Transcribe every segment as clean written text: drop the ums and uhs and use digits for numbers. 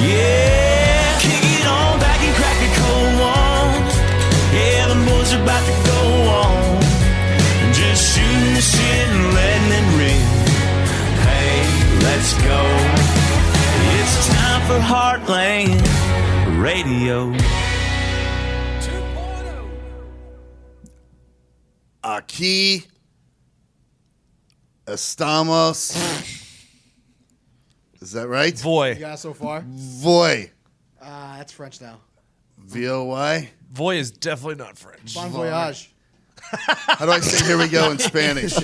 Yeah, kick it on back and crack a cold one. Yeah, the boys are about to go on. Just shooting the shit and letting it ring. Hey, let's go. It's time for Heartland Radio. Aquí estamos. Is that right? Voy. You got so far? Voy. That's French now. V-O-Y? Voy is definitely not French. Bon voyage. How do I say here we go in Spanish?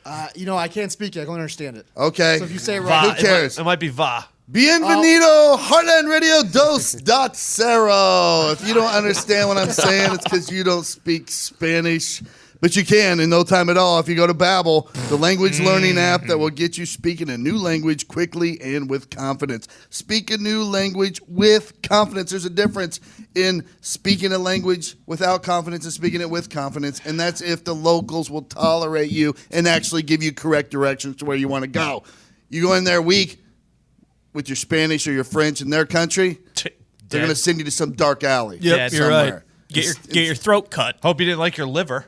I can't speak it. I can only understand it. Okay. So if you say it Va. right, Who cares? It might be va. Bienvenido, Heartland Radio 2.0. If you don't understand what I'm saying, it's because you don't speak Spanish. But you can in no time at all if you go to Babbel, the language learning app that will get you speaking a new language quickly and with confidence. Speak a new language with confidence. There's a difference in speaking a language without confidence and speaking it with confidence, and that's if the locals will tolerate you and actually give you correct directions to where you want to go. You go in there weak with your Spanish or your French in their country, they're going to send you to some dark alley. Yep, you're somewhere. right. Get your throat cut. Hope you didn't like your liver.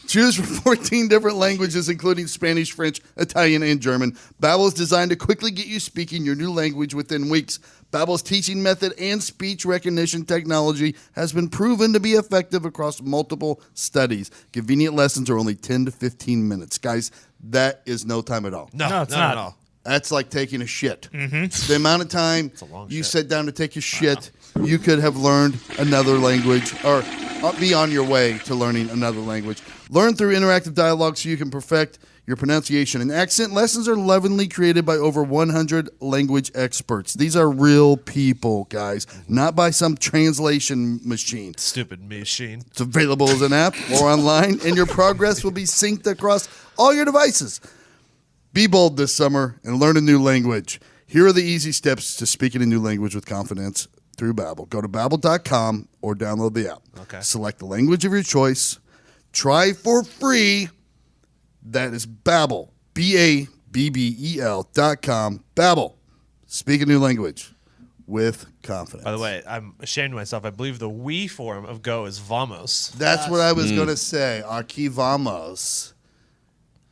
Choose from 14 different languages, including Spanish, French, Italian, and German. Babbel is designed to quickly get you speaking your new language within weeks. Babbel's teaching method and speech recognition technology has been proven to be effective across multiple studies. Convenient lessons are only 10 to 15 minutes. Guys, that is no time at all. No, it's not not. at all. That's like taking a shit. The amount of time you sit down to take a shit, you could have learned another language or be on your way to learning another language. Learn through interactive dialogue so you can perfect your pronunciation and accent. Lessons are lovingly created by over 100 language experts. These are real people, guys, not by some translation machine. Stupid machine. It's available as an app or online, and your progress will be synced across all your devices. Be bold this summer and learn a new language. Here are the easy steps to speaking a new language with confidence through Babbel. Go to Babbel.com or download the app. Okay. Select the language of your choice. Try for free. That is Babbel. Babbel.com. Babbel. Speak a new language with confidence. By the way, I'm ashamed of myself. I believe the we form of go is vamos. That's what I was going to say. Aquí vamos.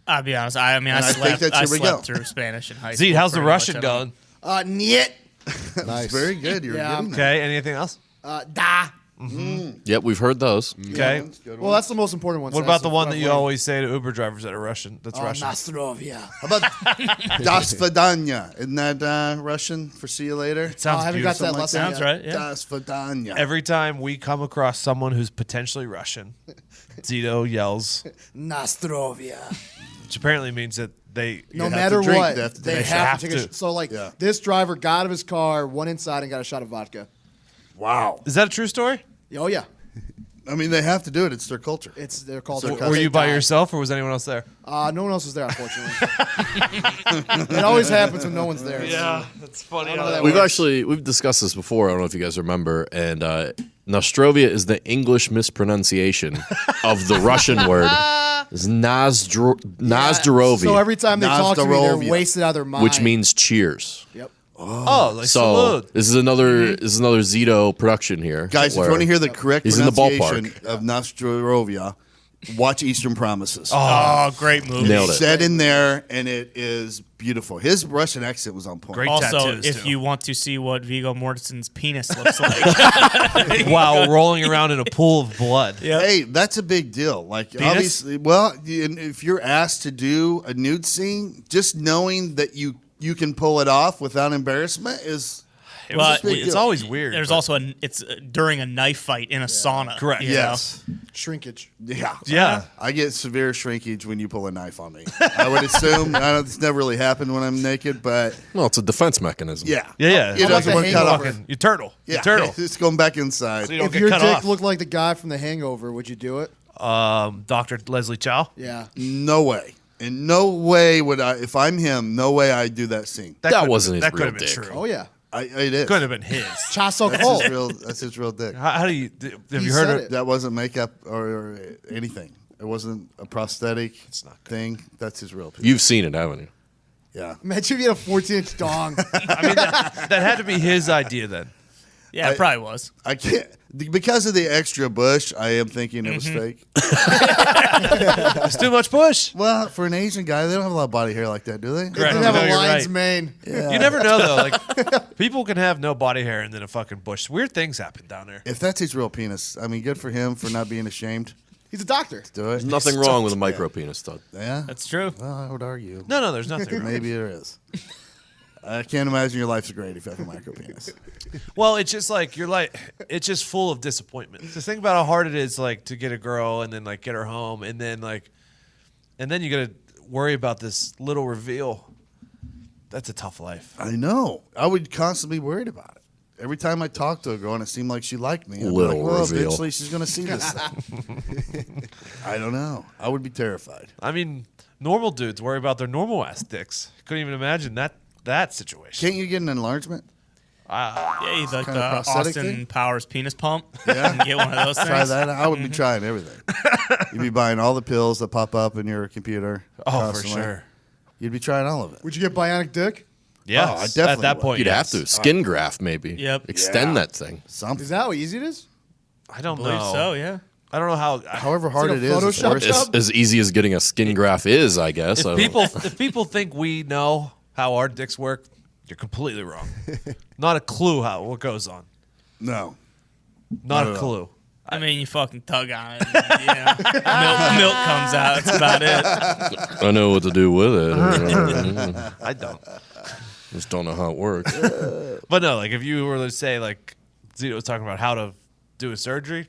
I'll be honest. I I think slept. that's I here we slept go. through Spanish in high school. Zeke, how's the pretty much. Russian I going? Niet. Nice. Very good. You're Yeah. getting that. Okay, anything else? Da. Yep, we've heard those. Okay. Well, that's the most important one. What about the one that you always say to Uber drivers that are Russian? That's Russian. Nostrovia. How about Das Vidanya? Isn't that Russian for see you later? Sounds I haven't got beautiful. that lesson Sounds yet. right. Yeah. Das Vidanya. Every time we come across someone who's potentially Russian, Zito yells, Nostrovia. which apparently means that they No have to matter drink, what, they have to they take- have to take a to. So, like, Yeah. this driver got out of his car, went inside, and got a shot of vodka. Wow. Is that a true story? Oh, yeah. I mean, they have to do it. It's their culture. They're called. So Were you by yourself or was anyone else there? No one else was there, unfortunately. It always happens when no one's there. that's funny. I don't know that We've works. we've discussed this before. I don't know if you guys remember. And Nostrovia is the English mispronunciation of the Russian word. It's Nazdarovia, So every time they talk to me, Nazdarovia. they're wasted out of their mind. which means cheers. Yep. Oh, like So salute. this is another Zito production here, Guys, if you where want to hear the correct he's in the pronunciation ballpark. of Nostrovia, watch Eastern Promises. Oh, great movie. Nailed it. Said in there, and it is beautiful. His Russian accent was on point. Great. Also, tattoos, if too. you want to see what Viggo Mortensen's penis looks like, While rolling around in a pool of blood. Hey, that's a big deal. Like, obviously, well, if you're asked to do a nude scene, just knowing that you can pull it off without embarrassment is But big It's deal. always weird. there's but- also it's during a knife fight in a sauna. Correct. you know? yes. Shrinkage. Yeah. Yeah. I get severe shrinkage when you pull a knife on me. I would assume. It's never really happened when I'm naked, but Well, it's a defense mecanism. yeah. Yeah. It How about doesn't the work cut off. hangover? You turtle. Yeah. You turtle. It's going back inside. So you don't If get your cut dick off. looked like the guy from The Hangover, would you do it? Dr. Leslie Chow. Yeah. No way. In no way would I, if I'm him, no way I'd do that scene. That could've wasn't been- his That could have real been dick. true. Oh, yeah. It is. Could have been his. Chasso That's Cole. that's his real dick. How do you? Have He you heard said it? it. That wasn't makeup or anything. It wasn't a prosthetic It's not good. thing. That's his real dick. You've seen it, haven't you? Yeah. Imagine if you had a 14-inch dong. I mean, that had to be his idea then. Yeah, it probably was. I can't because of the extra bush. I am thinking it was fake. It's too much bush. Well, for an Asian guy, they don't have a lot of body hair like that, do they? They Correct. didn't have No, a you're lion's right. mane. Yeah. You never know though. Like people can have no body hair and then a fucking bush. Weird things happen down there. If that's his real penis, I mean, good for him for not being ashamed. He's a doctor. Do it. There's nothing wrong with a micro penis, Todd. Yeah. That's true. Well, I would argue. No, there's nothing. Wrong. Maybe there is. I can't imagine your life's great if you have a micro penis. Well, it's just like it's just full of disappointment. Just think about how hard it is, like to get a girl and then like get her home, and then you got to worry about this little reveal. That's a tough life. I know. I would constantly be worried about it. Every time I talked to a girl and it seemed like she liked me, I'd be Little like, well, reveal. eventually she's going to see this thing. I don't know. I would be terrified. I mean, normal dudes worry about their normal ass dicks. Couldn't even imagine that situation. Can't you get an enlargement? Yeah, he's like kinda the prosthetic Austin thing? Powers penis pump. Yeah. And get one of those things. Try that. I would be trying everything. You'd be buying all the pills that pop up in your computer. Oh, constantly. for sure. You'd be trying all of it. Would you get bionic dick? Yes, I definitely at that would. point, You'd yes. have to. Skin graft, maybe. Yep. Extend Yeah. that thing. Something. Is that how easy it is? I don't believe know. so, yeah. I don't know how. However hard like it a is, it's Photoshop worth job? it. As easy as getting a skin graft is, I guess. I don't know. If people think we know how our dicks work, you're completely wrong. Not a clue what goes on. No. Not Not a at clue. I mean, you fucking tug on it. And, milk comes out. That's about it. I know what to do with it. I don't. Just don't know how it works. But no, like if you were to say like Zito was talking about how to do a surgery,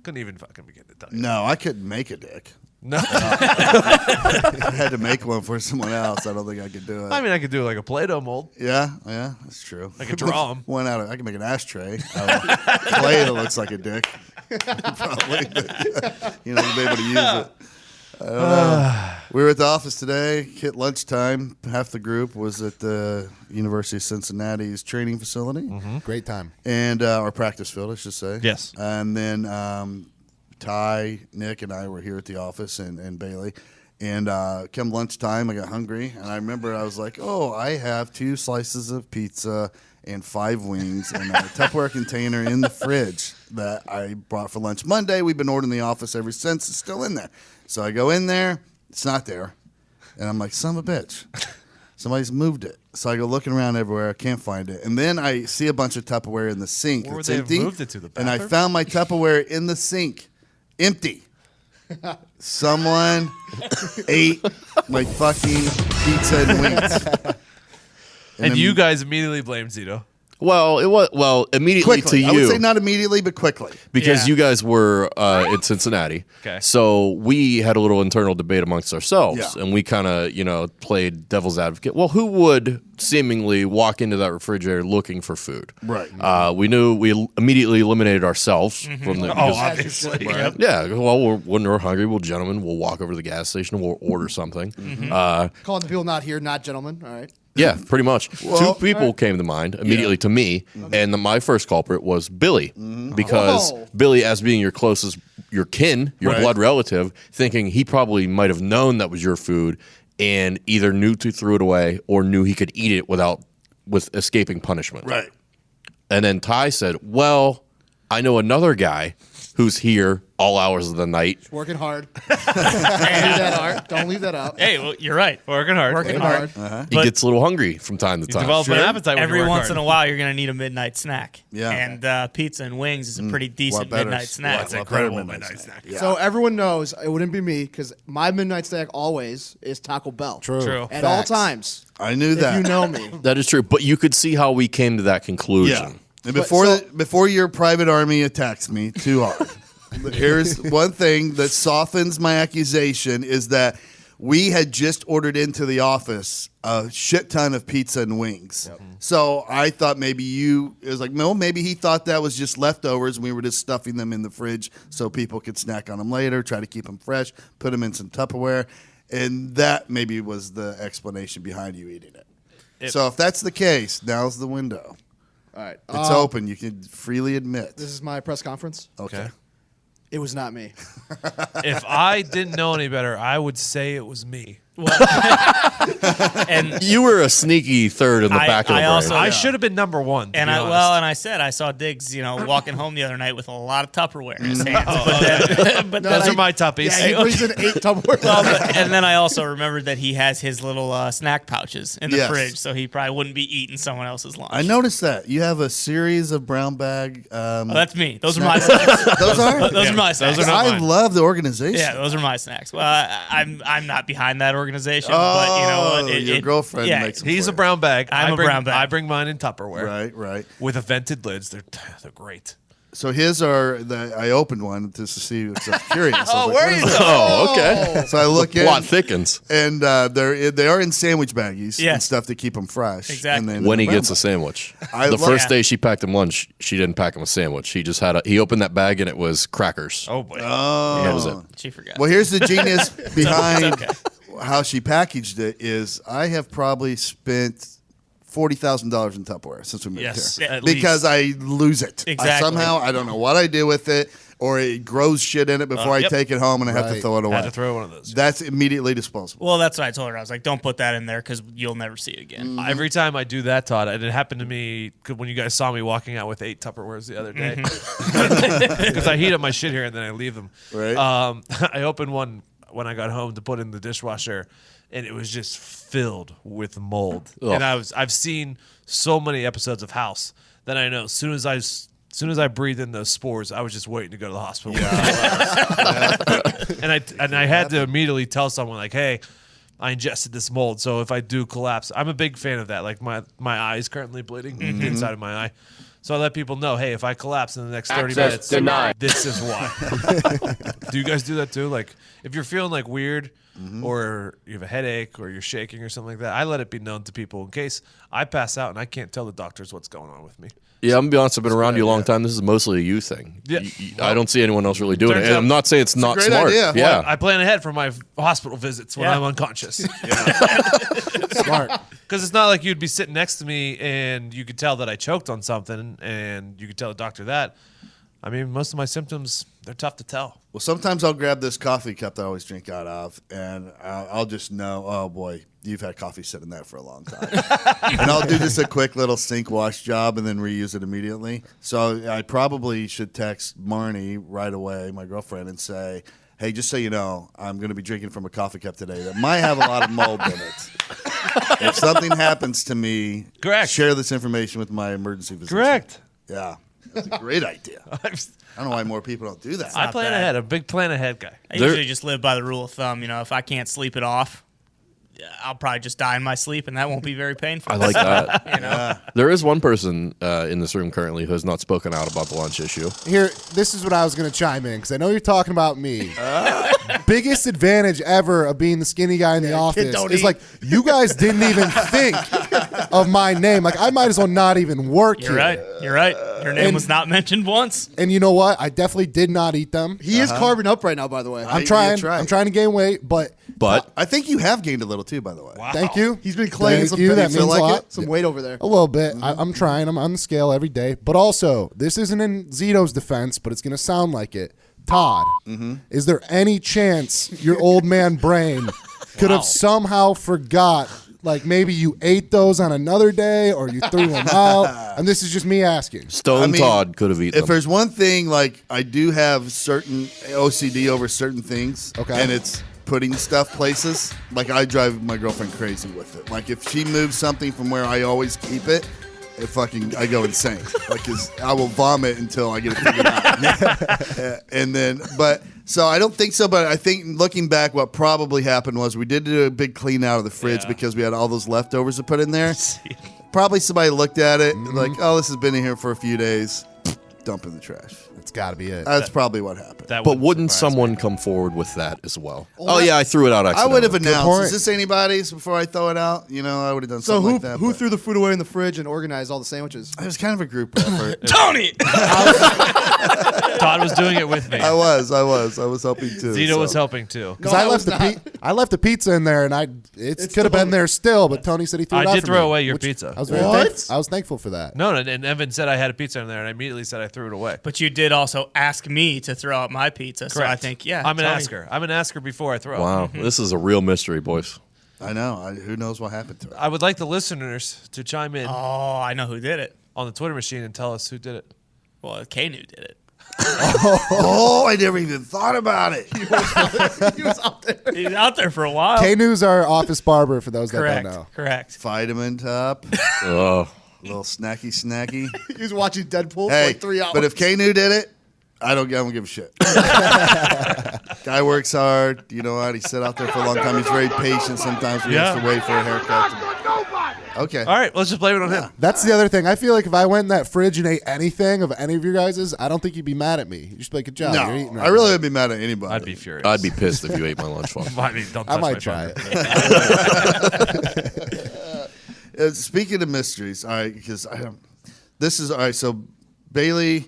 couldn't even fucking begin to tell you. No, I couldn't make a dick. No. I had to make one for someone else. I don't think I could do it. I mean, I could do like a Play-Doh mold. Yeah, that's true. I could draw 'em. One out of I can make an ashtray out of clay that looks like a dick. Probably, but, you'll be able to use it. I don't know. We were at the office today. Hit lunchtime. Half the group was at the University of Cincinnati's training facility Great time. and our practice field, I should say. Yes. And then Ty, Nick, and I were here at the office, and Bailey. And come lunchtime, I got hungry, and I remember I was like, "Oh, I have 2 slices of pizza and 5 wings and a Tupperware container in the fridge that I brought for lunch Monday. We've been ordering in the office ever since. It's still in there. So I go in there, it's not there, and I'm like, "Son of a bitch, somebody's moved it." So I go looking around everywhere, I can't find it, and then I see a bunch of Tupperware in the sink. Where would It's they have empty, moved it to, the and I bathroom? found my Tupperware in the sink, empty. Someone ate my fucking pizza and wings. And you guys immediately blamed Zito. Well, it was immediately quickly. to I would you say not immediately, but quickly. because Yeah. you guys were in Cincinnati. Okay. So we had a little internal debate amongst ourselves, Yeah. and we kind of played devil's advocate. Well, who would seemingly walk into that refrigerator looking for food? Right. We knew we immediately eliminated ourselves from the. because- obviously. Right. Yep. Yeah, well, when we're hungry, gentlemen, we'll walk over to the gas station and we'll order something. Calling the people not here, not gentlemen. All right. Yeah, pretty much. Well, 2 people came to mind immediately to me, and my first culprit was Billy, because Oh. Billy, as being your closest, your kin, your Right. blood relative, thinking he probably might have known that was your food, and either knew to throw it away or knew he could eat it with escaping punishment. Right. And then Ty said, "Well, I know another guy who's here all hours of the night." Working hard. Don't leave that out. Don't leave that out. Hey, well, you're right. Working hard. Working hard. He But- gets a little hungry from time to You time. develop an appetite when Every you work once hard. in a while, you're going to need a midnight snack. Yeah. And pizza and wings is a pretty decent better. midnight snack. That's That's incredible midnight snack. Yeah. So everyone knows it wouldn't be me because my midnight snack always is Taco Bell. True. At Facts. all times. I knew If that. you know me. That is true, but you could see how we came to that conclusion. Yeah. And But before so- before your private army attacks me too hard, here's one thing that softens my accusation is that we had just ordered into the office a shit ton of pizza and wings. So I thought maybe it was like, no, maybe he thought that was just leftovers and we were just stuffing them in the fridge so people could snack on them later, try to keep them fresh, put them in some Tupperware. And that maybe was the explanation behind you eating it. So if that's the case, now's the window. All right. It's open. You can freely admit. This is my press conference. Okay. It was not me. If I didn't know any better, I would say it was me. And You were a sneaky third in the back of the I brain. also- I should have been number one. and I said I saw Diggs, walking home the other night with a lot of Tupperware in his hands. But then those are my tuppies. Yeah, he brings in 8 Tupperware. and then I also remembered that he has his little snack pouches in the Yes. fridge, so he probably wouldn't be eating someone else's lunch. I noticed that you have a series of brown bag. Oh, that's me. Those are my snacks. Those are. Those are my snacks. Those are not I mine. love the organization. Yeah, those are my snacks. Well, I'm not behind that organization, but you know what? Your girlfriend makes them He's for a you. brown bag. I'm a brown bag. I bring mine in Tupperware. Right. With a vented lids. They're great. So his are. I opened one just to see because I'm curious. Oh, where are you? Oh, okay. So I look in, Plot thickens. and they are in sandwich baggies Yeah. and stuff to keep them fresh. Exactly. And then When he brown gets a bag. sandwich. I The love- first day she packed him lunch, she didn't pack him a sandwich. He just had he opened that bag and it was crackers. Oh, boy. And that was it. She forgot. Well, here's the genius behind okay. how she packaged it. Is I have probably spent $40,000 in Tupperware since we moved Yes, here at because I lose it. Exactly. Somehow I don't know what I do with it, or it grows shit in it before I Yep. take it home and I have to Right. throw it away. Had to throw one of those. That's immediately disposable. Well, that's what I told her. I was like, don't put that in there because you'll never see it again. Every time I do that, Todd, and it happened to me when you guys saw me walking out with 8 Tupperwares the other day, because I heat up my shit here and then I leave them. Right. I opened one when I got home to put in the dishwasher, and it was just filled with mold. Ugh. And I've seen so many episodes of House that I know as soon as I breathed in those spores, I was just waiting to go to the hospital. And I had to immediately tell someone like, hey, I ingested this mold, so if I do collapse, I'm a big fan of that. Like my eye is currently bleeding, the inside of my eye. So I let people know, hey, if I collapse in the next 30 minutes, this is why. Do you guys do that too? Like if you're feeling like weird or you have a headache or you're shaking or something like that, I let it be known to people in case I pass out and I can't tell the doctors what's going on with me. Yeah, I'm gonna be honest. I've been around you a long time. This is mostly a you thing. Yeah. I don't see anyone else really doing it. Turns And out- I'm not saying it's not great smart. idea. Yeah. I plan ahead for my hospital visits when Yeah. I'm unconscious. Smart. Because it's not like you'd be sitting next to me and you could tell that I choked on something and you could tell the doctor that. I mean, most of my symptoms, they're tough to tell. Well, sometimes I'll grab this coffee cup that I always drink out of, and I'll just know, oh boy, you've had coffee sitting there for a long time. And I'll do just a quick little sink wash job and then reuse it immediately. So I probably should text Marnie right away, my girlfriend, and say, hey, just so you know, I'm going to be drinking from a coffee cup today that might have a lot of mold in it. If something happens to me, Correct. share this information with my emergency physician. Correct. Yeah. That's a great idea. I don't know why more people don't do that. I plan bad. ahead. I'm a big plan ahead guy. I usually just live by the rule of thumb. If I can't sleep it off, I'll probably just die in my sleep, and that won't be very painful. I like that. There is one person in this room currently who has not spoken out about the lunch issue. Here, this is what I was going to chime in because I know you're talking about me. Biggest advantage ever of being the skinny guy in the office don't is eat. like you guys didn't even think of my name. Like I might as well not even work You're here. right. You're right. Your name was not mentioned once. And you know what? I definitely did not eat them. He is carbon up right now, by the way. I'm you trying. tried. I'm trying to gain weight, but But I think you have gained a little too, by the way. thank you. He's been claiming Thank some, you. That feel means like a lot. it? some weight over there. A little bit. I'm trying. I'm on the scale every day. But also, this isn't in Zito's defense, but it's going to sound like it. Todd, is there any chance your old man brain could have somehow forgot, like maybe you ate those on another day or you threw them out? And this is just me asking. Stone I mean, Todd could have eaten If them. there's one thing, like I do have certain OCD over certain things, Okay. and it's putting stuff places. Like I drive my girlfriend crazy with it. Like if she moves something from where I always keep it, I go insane. Like 'cause I will vomit until I get it figured out. And then, so I don't think so. But I think looking back, what probably happened was we did do a big clean out of the fridge Yeah. because we had all those leftovers to put in there. Probably somebody looked at it like, oh, this has been in here for a few days. Dump in the trash. That's got to be it. That's probably what happened. But wouldn't someone come forward with that as well? Oh, yeah, I threw it out I accidentally. would have announced, point. is this anybody's before I throw it out? I would have done So something who like that. who but threw the food away in the fridge and organized all the sandwiches? It was kind of a group effort. Tony! Todd was doing it with me. I was helping too. Zito was so. helping too. Because No, I I left was I left the pizza in there, and it could have been there still. But Tony said he threw it out. I did for throw me, away your which pizza. I was very What? I was thankful for that. No, and Evan said I had a pizza in there, and I immediately said I threw it away. But you did also ask me to throw out my pizza, so I think, I'm an Tony- asker. I'm an asker before I throw. Wow, this is a real mystery, boys. I know. Who knows what happened to her? I would like the listeners to chime in Oh, I know who did it. on the Twitter machine and tell us who did it. Well, Kanu did it. Oh, I never even thought about it. He was out there. He's out there for a while. Kanu's our office barber for those that Correct. don't know. Correct. Vitamin top, Oh, little snacky. He was watching Deadpool for Hey, like 3 hours. but if Kanu did it, I don't give a shit. Guy works hard. You know what? He sat out there for a long time. He's very patient. Sometimes we have to wait for a haircut. Okay. All right, let's just blame it on him. That's the other thing. I feel like if I went in that fridge and ate anything of any of your guys's, I don't think you'd be mad at me. You'd just be like, good job. No, You're eating right I really now." would be mad at anybody. I'd be furious. I'd be pissed if you ate my lunch phone. I mean, don't I touch might my try phone. it. Speaking of mysteries, all right, because this is all right. So Bailey,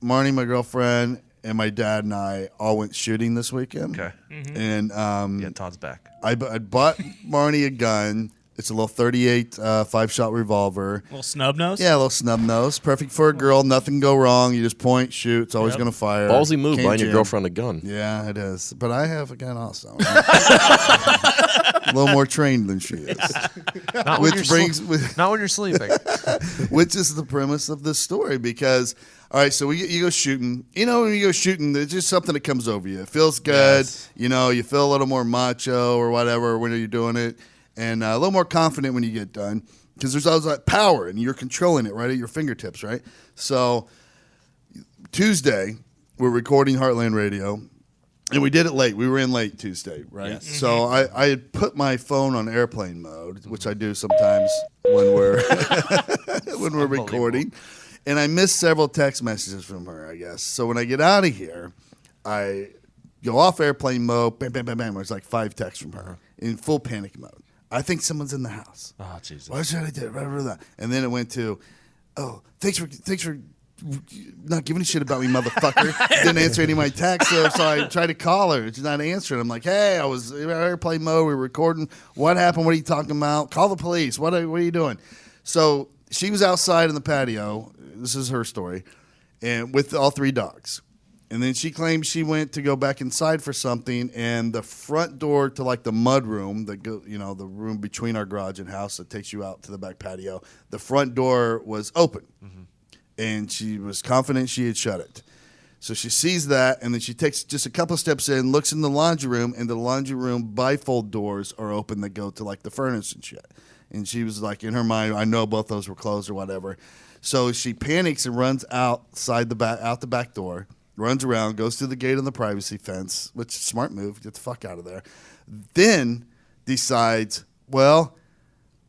Marnie, my girlfriend, and my dad and I all went shooting this weekend. Okay. And Yeah, Todd's back. I bought Marnie a gun. It's a little 38 5-shot revolver. Little snub nose. Yeah, a little snub nose. Perfect for a girl. Nothing can go wrong. You just point, shoot. It's always going to fire. Ballsy move, Can't buying your jam. girlfriend a gun. Yeah, it is. But I have a gun also. A little more trained than she is. Not Which when you're brings- not when you're sleeping. Which is the premise of this story. Because, all right, so you go shooting. You know, when you go shooting, there's just something that comes over you. It feels good. Yes. You know, you feel a little more macho or whatever when you're doing it. And a little more confident when you get done. Because there's always that power, and you're controlling it right at your fingertips, right? So Tuesday, we're recording Heartland Radio. And we did it late. We were in late Tuesday, right? Yes. So I had put my phone on airplane mode, which I do sometimes when we're when we're recording. And I missed several text messages from her, I guess. So when I get out of here, I go off airplane mode, bam, bam, bam, bam. There's like 5 texts from her in full panic mode. I think someone's in the house. Oh, Jesus. Why should I do it? And then it went to, oh, thanks for not giving a shit about me, motherfucker. Didn't answer any of my texts, so I tried to call her. She's not answering. I'm like, hey, I was in airplane mode. We were recording. What happened? What are you talking about? Call the police. What are you doing? So she was outside in the patio. This is her story, and with all 3 dogs. And then she claims she went to go back inside for something, and the front door to like the mud room, the room between our garage and house that takes you out to the back patio, the front door was open. And she was confident she had shut it. So she sees that, and then she takes just a couple steps in, looks in the laundry room, and the laundry room bifold doors are open that go to like the furnace and shit. And she was like, in her mind, I know both those were closed or whatever. So she panics and runs out the back door, runs around, goes through the gate on the privacy fence, which is a smart move, get the fuck out of there. Then decides, well,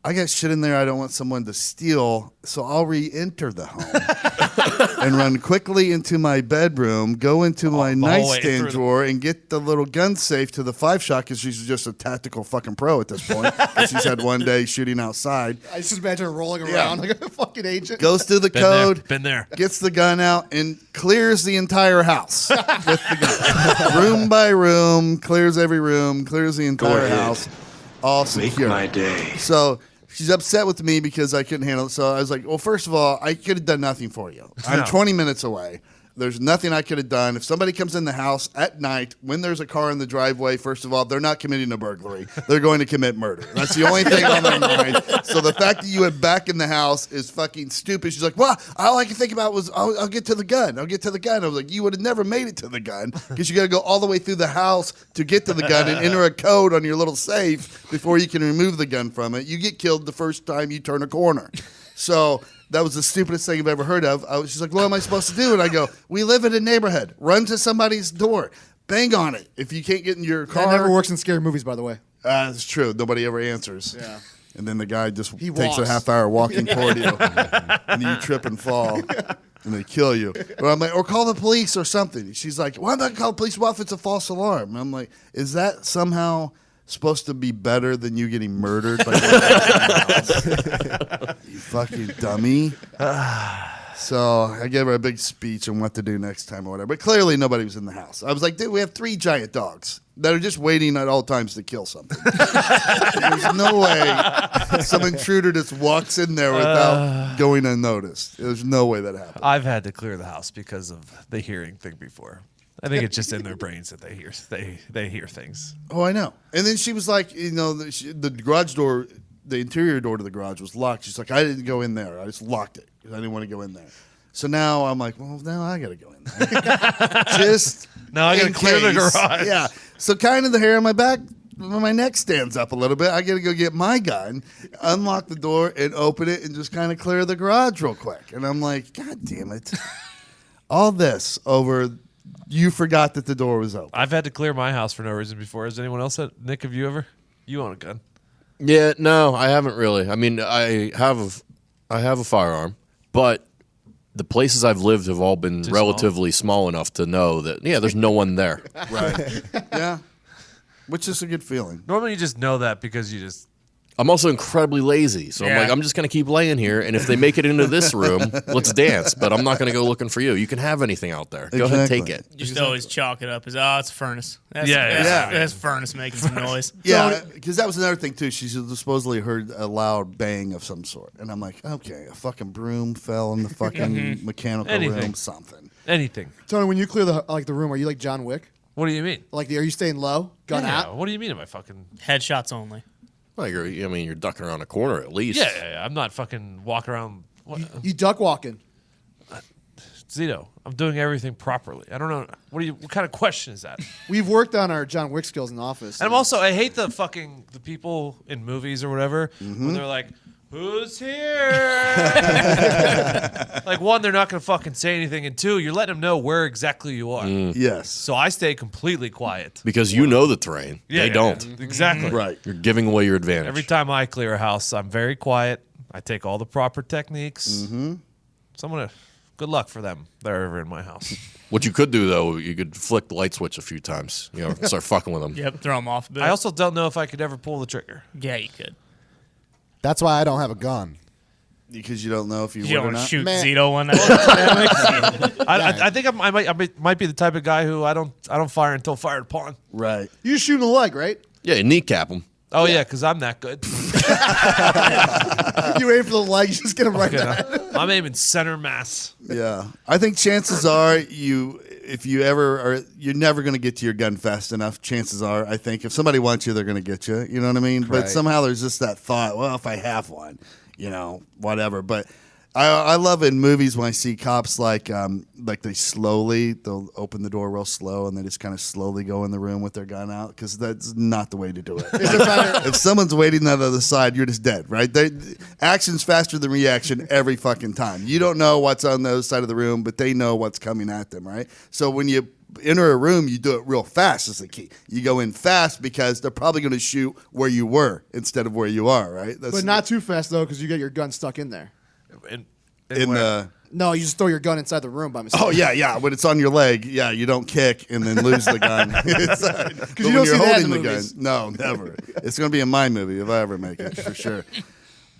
I got shit in there I don't want someone to steal, so I'll re-enter the home and run quickly into my bedroom, go into my the whole way nightstand through drawer, and get the little gun safe to the 5-shot because she's just a tactical fucking pro at this point. And she's had one day shooting outside. I just imagine her rolling around like a fucking agent. Goes through the Been code, there. Been there. gets the gun out, and clears the entire house with the gun. Room by room, clears every room, clears the entire ahead. house, all secure. my day. So she's upset with me because I couldn't handle it. So I was like, well, first of all, I could have done nothing for you. I'm No. 20 minutes away. There's nothing I could have done. If somebody comes in the house at night when there's a car in the driveway, first of all, they're not committing a burglary. They're going to commit murder. That's the only thing on their mind. So the fact that you went back in the house is fucking stupid. She's like, well, all I can think about was I'll get to the gun. I'll get to the gun. I was like, you would have never made it to the gun because you got to go all the way through the house to get to the gun and enter a code on your little safe before you can remove the gun from it. You get killed the first time you turn a corner. So that was the stupidest thing I've ever heard of. She's like, what am I supposed to do? And I go, we live in a neighborhood. Run to somebody's door. Bang on it. If you can't get in your car. That never works in scary movies, by the way. It's true. Nobody ever answers. Yeah. And then the guy just He takes a walks. half hour walking toward you. And you trip and fall. And they kill you. Or I'm like, or call the police or something. She's like, why am I going to call the police? What if it's a false alarm? And I'm like, is that somehow supposed to be better than you getting murdered by you fucking dummy? So I gave her a big speech on what to do next time or whatever. But clearly nobody was in the house. I was like, dude, we have 3 giant dogs that are just waiting at all times to kill something. There's no way some intruder just walks in there without going unnoticed. There's no way that happens. I've had to clear the house because of the hearing thing before. I think it's just in their brains that they hear things. Oh, I know. And then she was like, the garage door, the interior door to the garage was locked. She's like, I didn't go in there. I just locked it because I didn't want to go in there. So now I'm like, well, now I got to go in there. Just now I got to clear the case. garage. Yeah. So kind of the hair on my back, my neck stands up a little bit. I got to go get my gun, unlock the door, and open it, and just kind of clear the garage real quick. And I'm like, God damn it! All this over. You forgot that the door was open. I've had to clear my house for no reason before. Has anyone else had? Nick, have you ever? You own a gun? Yeah, no, I haven't really. I mean, I have a firearm, but the places I've lived have all been relatively small enough to know that there's no one there. Right. Yeah. Which is a good feeling. Normally, you just know that because you just. I'm also incredibly lazy, so I'm like, I'm just going to keep laying here, and if they make it into this room, let's dance, but I'm not going to go looking for you. You can have anything out there. Go ahead and take it. Just always chalk it up as, it's a furnace. Yeah. That's furnace making some noise. Yeah, because that was another thing, too. She supposedly heard a loud bang of some sort. And I'm like, okay, a fucking broom fell in the fucking mechanical room, something. Anything. Tony, when you clear the room, are you like John Wick? What do you mean? Like, are you staying low, gun out? What do you mean? Am I fucking Headshots only. Well, you're ducking around a corner at least. Yeah. I'm not fucking walking around. You duck walking. Zito, I'm doing everything properly. I don't know. What kind of question is that? We've worked on our John Wick skills in the office. And I hate the people in movies or whatever when they're like, who's here? Like, one, they're not going to fucking say anything. And two, you're letting them know where exactly you are. Yes. So I stay completely quiet. Because you know the terrain. They don't. Yeah, exactly. Right. You're giving away your advantage. Every time I clear a house, I'm very quiet. I take all the proper techniques. So I'm going to, good luck for them. They're ever in my house. What you could do, though, you could flick the light switch a few times. Start fucking with them. Yep, throw them off a bit. I also don't know if I could ever pull the trigger. Yeah, you could. That's why I don't have a gun. Because you don't know if you You would or don't not. shoot Man. Zito one. I think I might be the type of guy who I don't fire until fired upon. Right. You just shoot in the leg, right? Yeah, you kneecap them. Oh yeah, because I'm that good. You aim for the leg, you just get him right there. I'm aiming center mass. Yeah. I think chances are if you ever are, you're never going to get to your gun fast enough. Chances are, I think, if somebody wants you, they're going to get you. You know what I mean? But Right. somehow there's just that thought, well, if I have one, whatever. But I love in movies when I see cops they'll open the door real slow and they just kind of slowly go in the room with their gun out because that's not the way to do it. If someone's waiting on the other side, you're just dead, right? Action's faster than reaction every fucking time. You don't know what's on the other side of the room, but they know what's coming at them, right? So when you enter a room, you do it real fast is the key. You go in fast because they're probably going to shoot where you were instead of where you are, right? But not too fast, though, because you get your gun stuck in there. in the... No, you just throw your gun inside the room by mistake. Oh, yeah. When it's on your leg, you don't kick and then lose the gun. Because you don't see that in the gun. movies. No, never. It's going to be in my movie if I ever make it, for sure.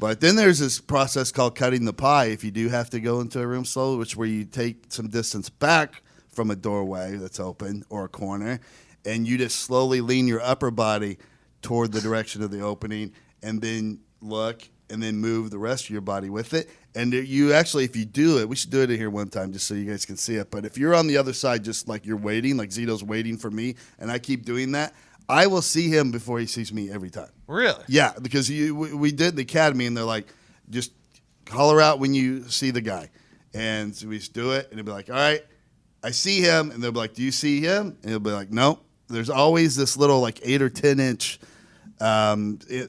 But then there's this process called cutting the pie if you do have to go into a room slowly, which where you take some distance back from a doorway that's open or a corner, and you just slowly lean your upper body toward the direction of the opening and then look and then move the rest of your body with it. And you actually, if you do it, we should do it here one time just so you guys can see it. But if you're on the other side, just like you're waiting, like Zito's waiting for me, and I keep doing that, I will see him before he sees me every time. Really? Yeah, because we did the academy, and they're like, just holler out when you see the guy. And so we just do it, and they'll be like, all right, I see him. And they'll be like, do you see him? And he'll be like, no. There's always this little like 8 or 10 inch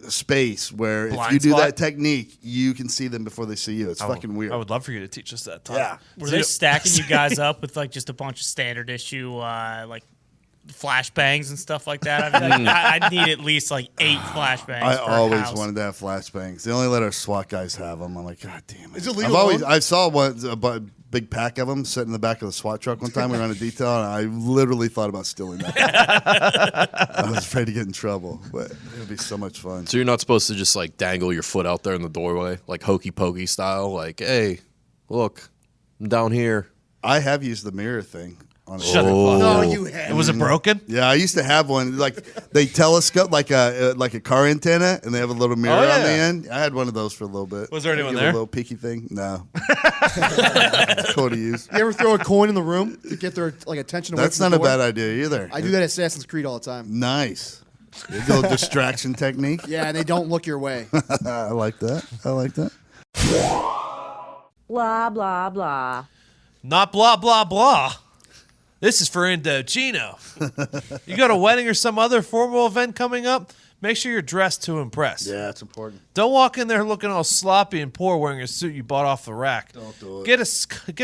space where Blind if you do spot? that technique, you can see them before they see you. It's fucking weird. I would love for you to teach us that, Todd. Yeah. Were they stacking you guys up with like just a bunch of standard issue like flashbangs and stuff like that? I need at least like 8 flashbangs. I per always house. wanted to have flashbangs. They only let our SWAT guys have them. I'm like, God damn it! Is it legal? I saw a big pack of them sitting in the back of the SWAT truck one time. We were on a detail, and I literally thought about stealing that. I was afraid to get in trouble, but it would be so much fun. So you're not supposed to just like dangle your foot out there in the doorway, like hokey pokey style, like, hey, look, I'm down here. I have used the mirror thing on it. Shut the fuck No, up. you had. Was it broken? Yeah, I used to have one. Like they telescope like a car antenna, and they have a little mirror Oh, yeah. on the end. I had one of those for a little bit. Was there anyone Give there? A little peeky thing? No. It's cool to use. You ever throw a coin in the room to get their attention away That's from not the a door? bad idea either. I do that at Assassin's Creed all the time. Nice. A little distraction technique. Yeah, and they don't look your way. I like that. I like that. Blah, blah, blah. Not blah, blah, blah. This is for Indochino. You got a wedding or some other formal event coming up? Make sure you're dressed to impress. Yeah, it's important. Don't walk in there looking all sloppy and poor wearing a suit you bought off the rack. Don't do it. Get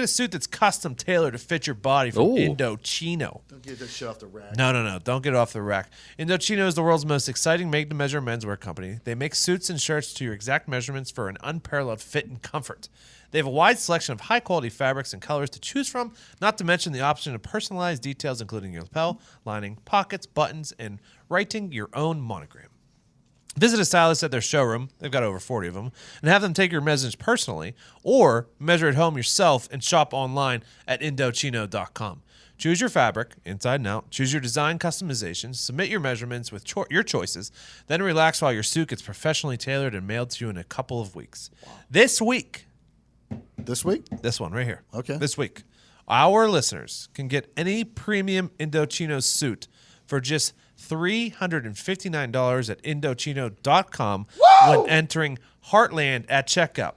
a suit that's custom tailored to fit your body from Ooh. Indochino. Don't get this shit off the rack. No. Don't get it off the rack. Indochino is the world's most exciting made-to-measure menswear company. They make suits and shirts to your exact measurements for an unparalleled fit and comfort. They have a wide selection of high-quality fabrics and colors to choose from, not to mention the option of personalized details including your lapel, lining, pockets, buttons, and writing your own monogram. Visit a stylist at their showroom, they've got over 40 of them, and have them take your measurements personally, or measure at home yourself and shop online at Indochino.com. Choose your fabric, inside and out, choose your design customizations, submit your measurements with your choices, then relax while your suit gets professionally tailored and mailed to you in a couple of weeks. This week, This week? this one right here. Okay. This week, our listeners can get any premium Indochino suit for just $359 at Indochino.com when entering Heartland at checkout.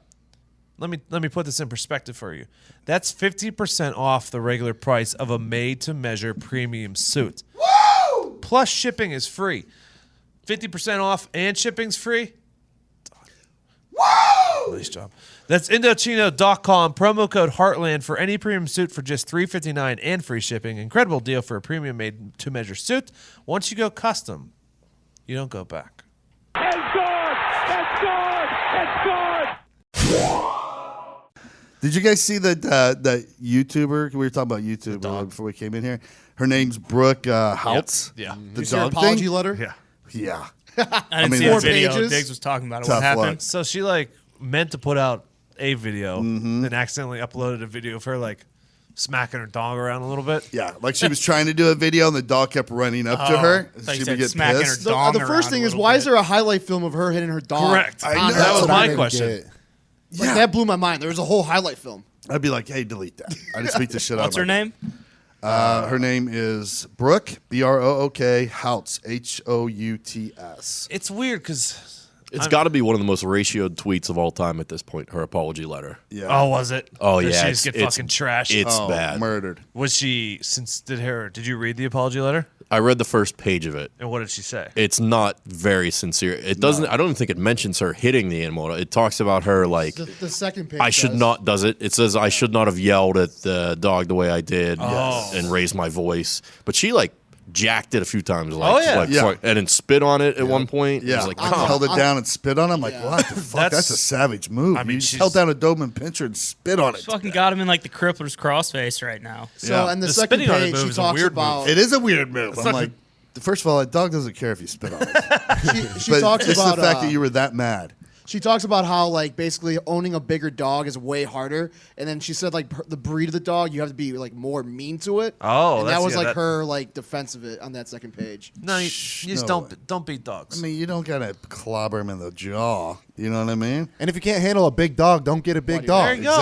Let me put this in perspective for you. That's 50% off the regular price of a made-to-measure premium suit. Woo! Plus shipping is free. 50% off and shipping's free. Woo! Nice job. That's Indochino.com. Promo code Heartland for any premium suit for just $359 and free shipping. Incredible deal for a premium made-to-measure suit. Once you go custom, you don't go back. Did you guys see that YouTuber? We were talking about YouTube before we came in here. Her name's Brooke Houtz. Yeah. The Is there an dog apology thing? letter? Yeah. Yeah. I didn't mean, see the that's- video. 4 pages? Diggs was talking about it. Tough What happened? luck. So she meant to put out a video, then accidentally uploaded a video of her smacking her dog around a little bit. Yeah. Like she was trying to do a video and the dog kept running up to her. thought you She would said get smacking pissed. her dog. The first around thing a is, little why bit. is there a highlight film of her hitting her dog? Correct. I know. That was That's what I my didn't question. get. Like, that blew my mind. There was a whole highlight film. I'd be like, hey, delete that. I just beat the shit out of What's her name? Her name is Brooke, Brook, Houtz, Houts. It's weird because It's got to be one of the most ratioed tweets of all time at this point. Her apology letter. Yeah. oh, was it? Oh Did yeah, she just get fucking trashed. It's bad. Murdered. Was she did you read the apology letter? I read the first page of it. And what did she say? It's not very sincere. It doesn't. I don't even think it mentions her hitting the animal. It talks about her like The second page. I should says- not. Does it? It says I should not have yelled at the dog the way I did and raised my voice. But she jacked it a few times. Yeah. And then spit on it at one point. Yeah. It was like, I'm- come on. Held it down and spit on him. Like, Yeah. what the fuck? That's a savage move. I mean, you just she's- held down a Doberman pincher and spit on it. Fucking got him in the crippler's crossface right now. So, Yeah. and the The second spitting on it page, move she is a talks weird about. It is a weird move. I'm like, first of all, a dog doesn't care if you spit on it. She But talks just about the fact that you were that mad. She talks about how basically owning a bigger dog is way harder, and then she said the breed of the dog you have to be more mean to it. Oh, and that that's- was yeah, that- her defense of it on that second page. No, you just no don't beat dogs. I mean, you don't gotta clobber him in the jaw. You know what I mean? And if you can't handle a big dog, don't get a big There dog. you go.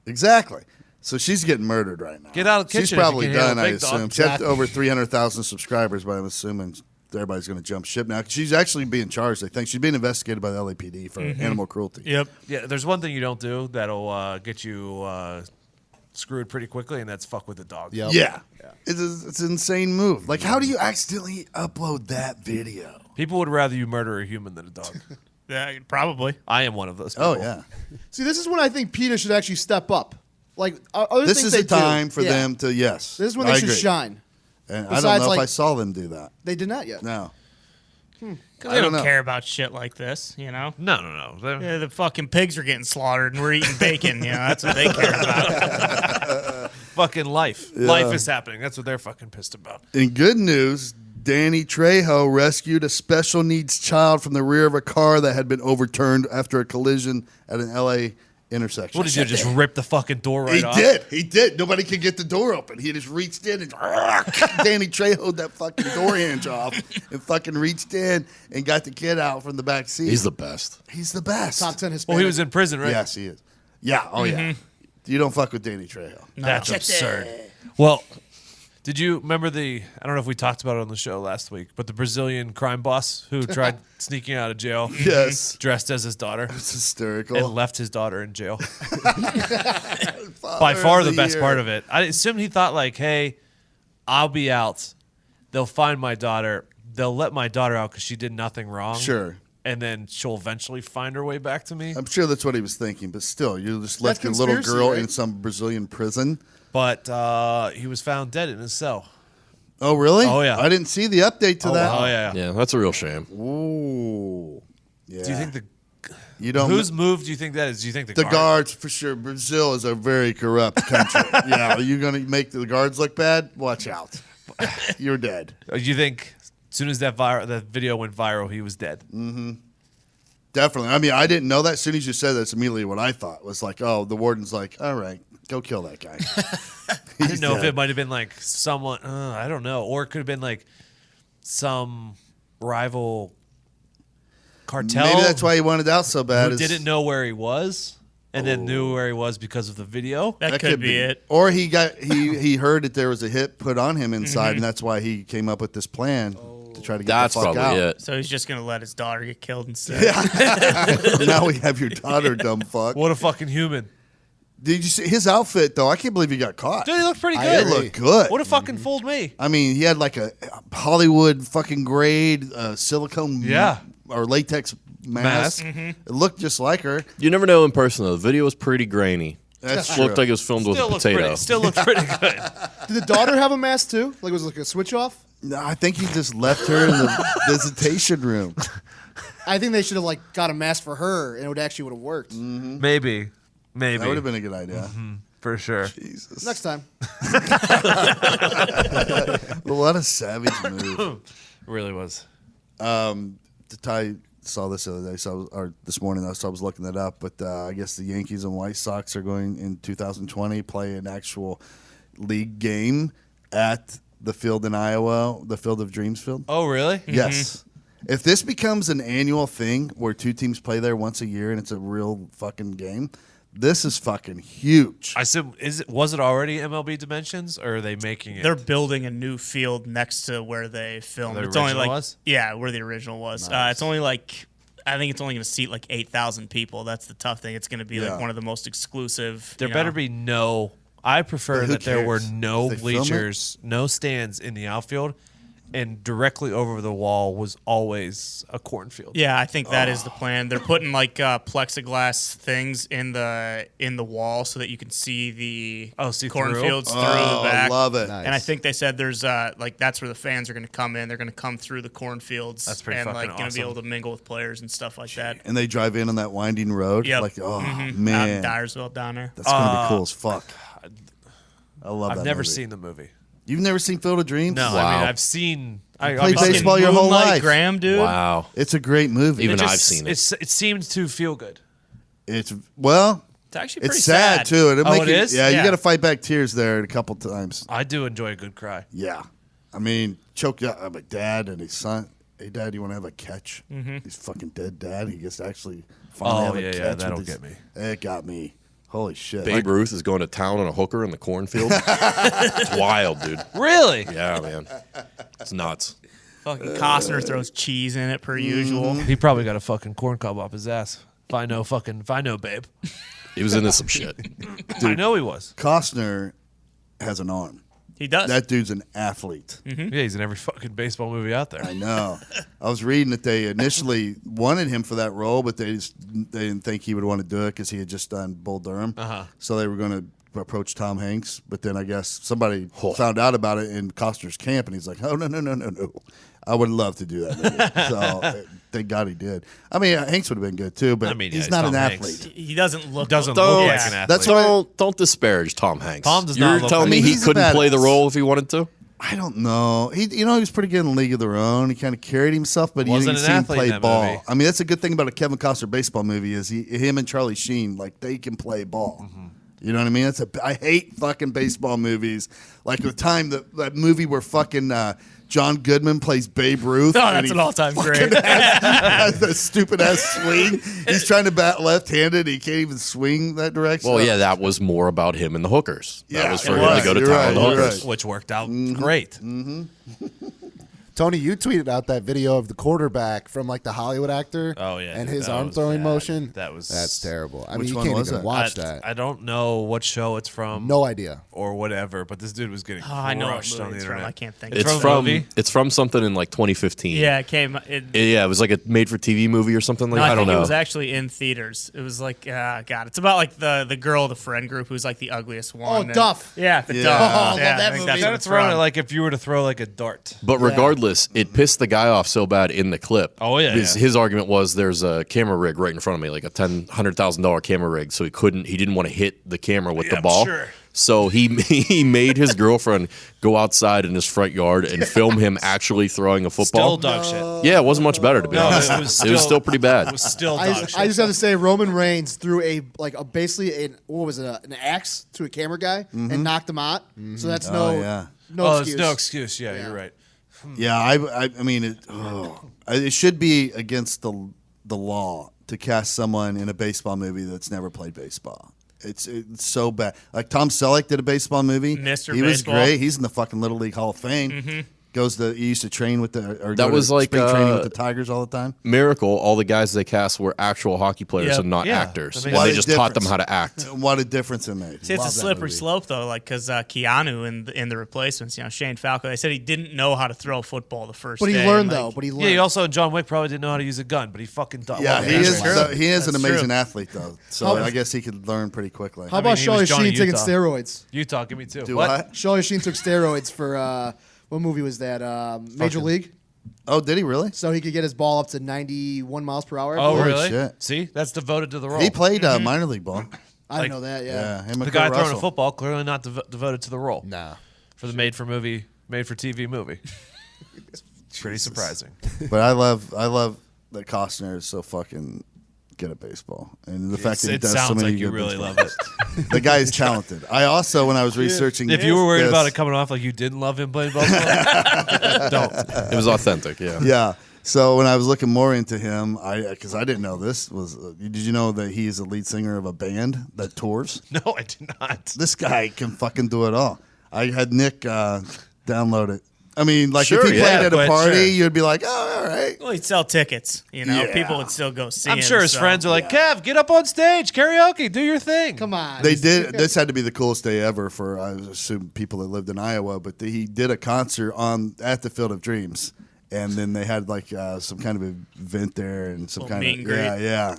Exactly. So she's getting murdered right now. Get out of the She's kitchen if you probably can handle done, a I big dog. assume. She has over 300,000 subscribers, but I'm assuming everybody's going to jump ship now. She's actually being charged, I think. She's being investigated by the LAPD for animal cruelty. Yep. Yeah, there's one thing you don't do that'll get you screwed pretty quickly, and that's fuck with the dog. Yep. Yeah. It's an insane move. Like, how do you accidentally upload that video? People would rather you murder a human than a dog. Yeah, probably. I am one of those people. Oh, yeah. See, this is when I think PETA should actually step up. Other This things is they the time do. for Yeah. them to, yes. This is when I they should agree. shine. And I don't Besides, know if like- I saw them do that. They did not yet. No. Because I they don't don't know. care about shit like this, No. Yeah, the fucking pigs are getting slaughtered and we're eating bacon. That's what they care about. Fucking life. Life is happening. That's what they're fucking pissed about. In good news, Danny Trejo rescued a special needs child from the rear of a car that had been overturned after a collision at an LA intersection. What did you do? Just rip the fucking door right off? He did. Nobody could get the door open. He just reached in and Danny Trejo'd that fucking door hinge off and fucking reached in and got the kid out from the back seat. He's the best. He's the best. Top 10 Hispanic. Well, he was in prison, right? Yes, he is. Yeah. Oh, yeah. You don't fuck with Danny Trejo. That's absurd. Well, did you remember I don't know if we talked about it on the show last week, but the Brazilian crime boss who tried sneaking out of jail. Yes. Dressed as his daughter. It's hysterical. And left his daughter in jail. By far the best part of it. I assume he thought like, hey, I'll be out. They'll find my daughter. They'll let my daughter out because she did nothing wrong. Sure. And then she'll eventually find her way back to me. I'm sure that's what he was thinking, but still, you just left your That's little conspiracy, girl right? in some Brazilian prison. But he was found dead in his cell. Oh, really? Oh, yeah. I didn't see the update to that. Oh, yeah. Yeah, that's a real shame. Ooh. Yeah. Do you think you don't whose move do you think that is? Do you think the guards for sure? Brazil is a very corrupt country. Yeah, are you going to make the guards look bad? Watch out. You're dead. You think as soon as that video went viral, he was dead? Definitely. I mean, I didn't know that. As soon as you said that, that's immediately what I thought was like, oh, the warden's like, all right, go kill that guy. I didn't know if it might have been like someone, I don't know, or it could have been like some rival cartel. Maybe that's why he wanted out so bad. Who didn't know where he was and then knew where he was because of the video. That could be it. Or he heard that there was a hit put on him inside, and that's why he came up with this plan to try to get That's the fuck probably out. it. So he's just gonna let his daughter get killed instead. Now we have your daughter, dumb fuck. What a fucking human. Did you see his outfit though? I can't believe he got caught. Dude, he looked pretty It good. looked good. Would have fucking fooled me. I mean, he had like a Hollywood fucking grade silicone or latex mask. It looked just like her. You never know in person, though. The video was pretty grainy. That's true. Looked like it was filmed with a potato. Still looked pretty good. Did the daughter have a mask too? Like it was like a switch off? No, I think he just left her in the visitation room. I think they should have like got a mask for her, and it would actually would have worked. Maybe. That would have been a good idea. For sure. Jesus. Next time. What a savage move. Really was. Ty saw this the other day, or this morning, so I was looking that up. But I guess the Yankees and White Sox are going in 2020 play an actual league game at the field in Iowa, the Field of Dreams field. Oh, really? Yes. If this becomes an annual thing where two teams play there once a year and it's a real fucking game, this is fucking huge. I said, was it already MLB Dimensions, or are they making it? They're building a new field next to where they filmed. The It's only original like was? yeah, where the original was. It's only like I think it's only going to seat like 8,000 people. That's the tough thing. It's going to be like one of the most exclusive. There better be no. I prefer But who that there were cares? no If they film it? bleachers, no stands in the outfield, and directly over the wall was always a cornfield. Yeah, I think that is the plan. They're putting like plexiglass things in the wall so that you can see the see cornfields through? through the back. Love it. Nice. And I think they said there's like that's where the fans are going to come in. They're going to come through the cornfields. That's pretty and fucking like going to be awesome. able to mingle with players and stuff like that. And they drive in on that winding road. Yep. Like, oh, Out in man. Dyersville down there. That's going to be cool as fuck. I love that I've never movie. seen the movie. You've never seen Field of Dreams? No, I Wow. mean I've seen. I played obviously- baseball your whole Moonlight life. Graham, dude. Wow. It's a great movie. Even It just- I've seen it. It seemed to feel good. It's, well, It's actually pretty it's sad, too. It'll Oh, make it you, is? Yeah, you Yeah. got to fight back tears there a couple times. I do enjoy a good cry. Yeah. I mean, choked up my dad and his son. Hey, Dad, you want to have a catch? He's fucking dead, Dad. He gets to actually finally Oh, have a yeah, catch. yeah, with that'll his- get me. It got me. Holy shit. Babe Ruth is going to town on a hooker in the cornfield. It's wild, dude. Really? Yeah, man. It's nuts. Fucking Costner throws cheese in it per usual. He probably got a fucking corn cob up his ass. If I know, babe. He was into some shit. I know he was. Costner has an arm. He does. That dude's an athlete. Yeah, he's in every fucking baseball movie out there. I know. I was reading that they initially wanted him for that role, but they didn't think he would want to do it because he had just done Bull Durham. So they were going to approach Tom Hanks, but then I guess somebody found out about it in Costner's camp, and he's like, "Oh no! I would love to do that movie." So thank God he did. I mean, Hanks would have been good too, but I mean, yeah, he's he's not Tom an Hanks. athlete. He doesn't look. Doesn't Don't- look like Yeah. an athlete. That's what Don't disparage Tom Hanks. Tom does You're not look telling like- me he He's a couldn't play the badass. role if he wanted to? I don't know. He was pretty good in League of Their Own. He kind of carried himself, but Wasn't you an see him athlete in play that ball. movie. I mean, that's a good thing about a Kevin Costner baseball movie is him and Charlie Sheen, like they can play ball. Mm-hmm. You know what I mean? I hate fucking baseball movies. Like the time that movie where fucking John Goodman plays Babe Ruth. Oh, and that's he an all-time great. has that stupid ass swing. He's trying to bat left-handed. He can't even swing that direction. Well, yeah, that was more about him and the hookers. That Yeah, was for it him was. to go to You're town right, on the you're hookers. right. Which worked out great. Tony, you tweeted out that video of the quarterback from like the Hollywood actor. Oh, yeah, and dude, his that arm was throwing bad. motion. That's terrible. I Which mean, you one can't was even that? watch that. I don't know what show it's from. No idea. Or whatever, but this dude was getting I know what crushed on movie the it's from. internet. I can't think. It's from a from movie? it's from something in like 2015. Yeah, it came. Yeah, it was like a made-for-TV movie or something like. No, I don't think know. it was actually in theaters. It was like, God, it's about like the girl of the friend group who's like the ugliest one. Oh, and- Duff. Yeah, the Yeah. Duff. Oh, I love Yeah, that think movie. that's Kind what of it's throwing it from. like if you were to throw like a dart. But regardless, it pissed the guy off so bad in the clip. Oh, yeah, Because yeah. his argument was there's a camera rig right in front of me, like a $100,000 camera rig, so he didn't want to hit the camera with the I'm ball. sure. So he made his girlfriend go outside in his front yard and film him actually throwing a football. Still dog shit. Yeah, it wasn't much better to be No, honest. it was It was still pretty bad. It was still I dog just, shit. I just have to say, Roman Reigns threw basically an axe to a camera guy and knocked him out. So that's Oh, yeah. no There's excuse. no excuse. Yeah, you're right. Yeah, I mean, it should be against the law to cast someone in a baseball movie that's never played baseball. It's so bad. Like Tom Selleck did a baseball movie. Mr. He was Baseball. great. He's in the fucking Little League Hall of Fame. He used to train with That was like, spring training with the Tigers all the time. Miracle, all the guys they cast were actual hockey players Yeah. and not Yeah, actors. that And makes What they a just taught them difference. how to act. What a difference it made. See, it's Love a that slippery movie. slope though, like because Keanu in the replacements, Shane Falco, they said he didn't know how to throw a football the first But he day, learned and, though. like, But he learned. Yeah, he also John Wick probably didn't know how to use a gun, but he fucking does. Yeah, he That's is. true. He is an That's amazing true. athlete though. So How- I guess he could learn pretty quickly. How about he Charlie was Johnny Sheen taking Utah. steroids? Utah, give me two. Do what? what? Charlie Sheen took steroids for what movie was that? Major League. Oh, did he really? So he could get his ball up to 91 miles per hour. I Oh, believe. Holy really? shit. See, that's devoted to the role. He played minor league ball. I didn't know that. Yeah, Yeah. him and the Kurt guy throwing Russell. a football, clearly not devoted to the role. Nah. For the made for TV movie. It's pretty surprising. But I love that Costner is so fucking good at baseball, and the fact that he It does so sounds many like you good really baseball. love it. The guy is talented. I also, when I was researching, If you were worried this- about it coming off like you didn't love him playing baseball, don't. It was authentic, yeah. yeah. So when I was looking more into him, because I didn't know this was. Did you know that he is the lead singer of a band that tours? No, I did not. This guy can fucking do it all. I had Nick download it. I mean, like Sure, if he yeah, played at a but party, sure. you'd be like, "Oh, all right." Well, he'd sell tickets. Yeah. People would still go see I'm him. sure his so- friends are like, Kev, get up on stage, karaoke, do your thing. Come on. They did. This had to be the coolest day ever for, I assume, people that lived in Iowa. But he did a concert at the Field of Dreams, and then they had like some kind of event there and some Little kind meet of and greet. yeah.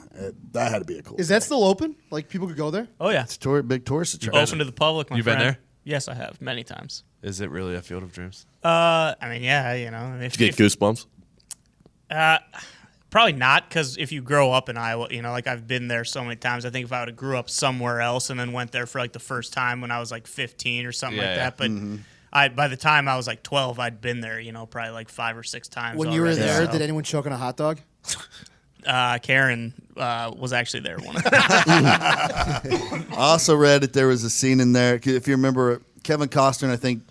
That had to be a cool. Is that still open? Like people could go there? Oh yeah, It's big tourist attraction? open to the public. My You been friend. there? Yes, I have many times. Is it really a field of dreams? I mean, yeah, if, Did you get goosebumps? probably not, because if you grow up in Iowa, like I've been there so many times. I think if I would have grew up somewhere else and then went there for like the first time when I was like 15 or something Yeah, like yeah. that, but by the time I was like 12, I'd been there, probably like 5 or 6 times. When you were already, there, so. did anyone choke on a hot dog? Karen was actually there one. I also read that there was a scene in there. If you remember, Kevin Costner, and I think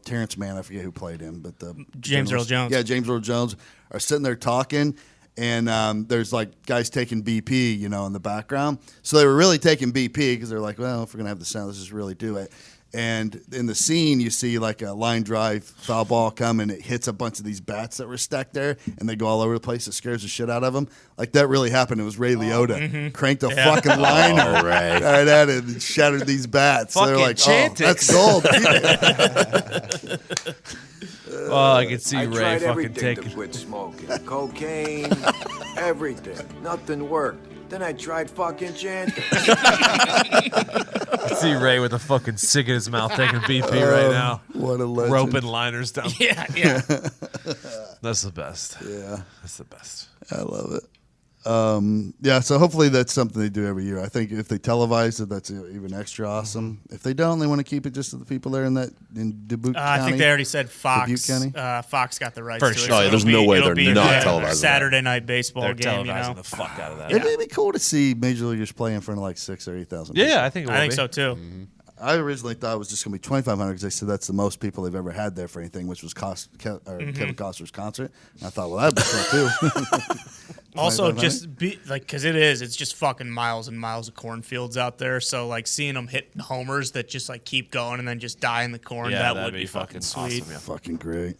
Terrence Mann, I forget who played him, but the James Earl Jones. Yeah, James Earl Jones are sitting there talking, and there's like guys taking BP, in the background. So they were really taking BP because they're like, well, if we're gonna have the sound, let's just really do it. And in the scene, you see like a line drive foul ball come, and it hits a bunch of these bats that were stacked there, and they go all over the place. It scares the shit out of them. Like that really happened. It was Ray Liotta cranked a fucking liner All right. right at it and shattered these bats. So they're Fucking like, Chantix. that's gold. Oh, I can see I Ray tried fucking everything to taking. quit smoking. Cocaine, everything. Nothing worked. Then I tried fucking Chantix. I see Ray with a fucking cig in his mouth taking BP right now. What a legend. Roping liners down. yeah. That's the best. Yeah, That's the best. I love it. Yeah, so hopefully that's something they do every year. I think if they televise it, that's even extra awesome. If they don't, they want to keep it just to the people there in Dubuque County. I think they already said Fox. Dubuque County? Fox got the rights For to sure. it. Oh, yeah, there's no way it'll they're be not the televising Saturday night baseball They're game. televising the fuck out of that. It'd be cool to see Major Leaguers play in front of like 6,000 or 8,000. Yeah, I think it will I think be. so too. I originally thought it was just going to be 2,500 because they said that's the most people they've ever had there for anything, which was Kevin Costner's concert. And I thought, well, that'd be cool too. Also, 2,500? just be like, because it's just fucking miles and miles of cornfields out there. So like seeing them hit homers that just like keep going and then just die in the corn, Yeah, that that'd would be be fucking sweet. awesome, yeah. Fucking great.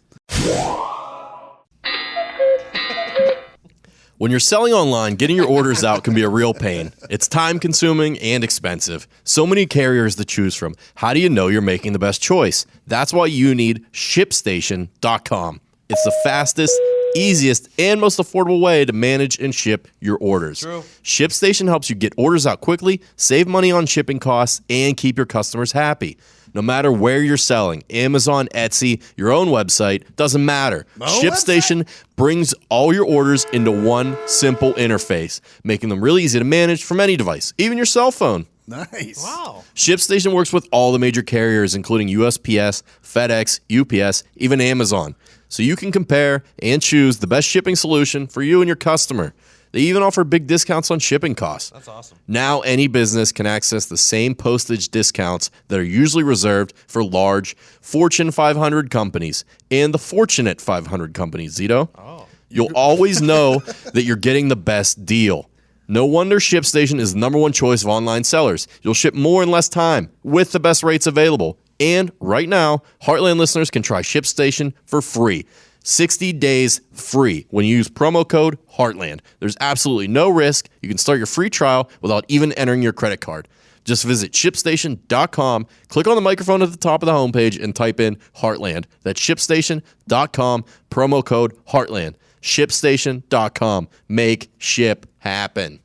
When you're selling online, getting your orders out can be a real pain. It's time-consuming and expensive. So many carriers to choose from. How do you know you're making the best choice? That's why you need ShipStation.com. It's the fastest, easiest, and most affordable way to manage and ship your orders. True. ShipStation helps you get orders out quickly, save money on shipping costs, and keep your customers happy. No matter where you're selling, Amazon, Etsy, your own website, doesn't matter. ShipStation brings all your orders into one simple interface, making them really easy to manage from any device, even your cell phone. Nice. Wow. ShipStation works with all the major carriers, including USPS, FedEx, UPS, even Amazon. So you can compare and choose the best shipping solution for you and your customer. They even offer big discounts on shipping costs. That's awesome. Now any business can access the same postage discounts that are usually reserved for large Fortune 500 companies and the Fortunate 500 companies, Zito. Oh. You'll always know that you're getting the best deal. No wonder ShipStation is the #1 choice of online sellers. You'll ship more in less time with the best rates available. And right now, Heartland listeners can try ShipStation for free. 60 days free when you use promo code Heartland. There's absolutely no risk. You can start your free trial without even entering your credit card. Just visit ShipStation.com, click on the microphone at the top of the homepage, and type in Heartland. That's ShipStation.com, promo code Heartland. ShipStation.com. Make ship happen.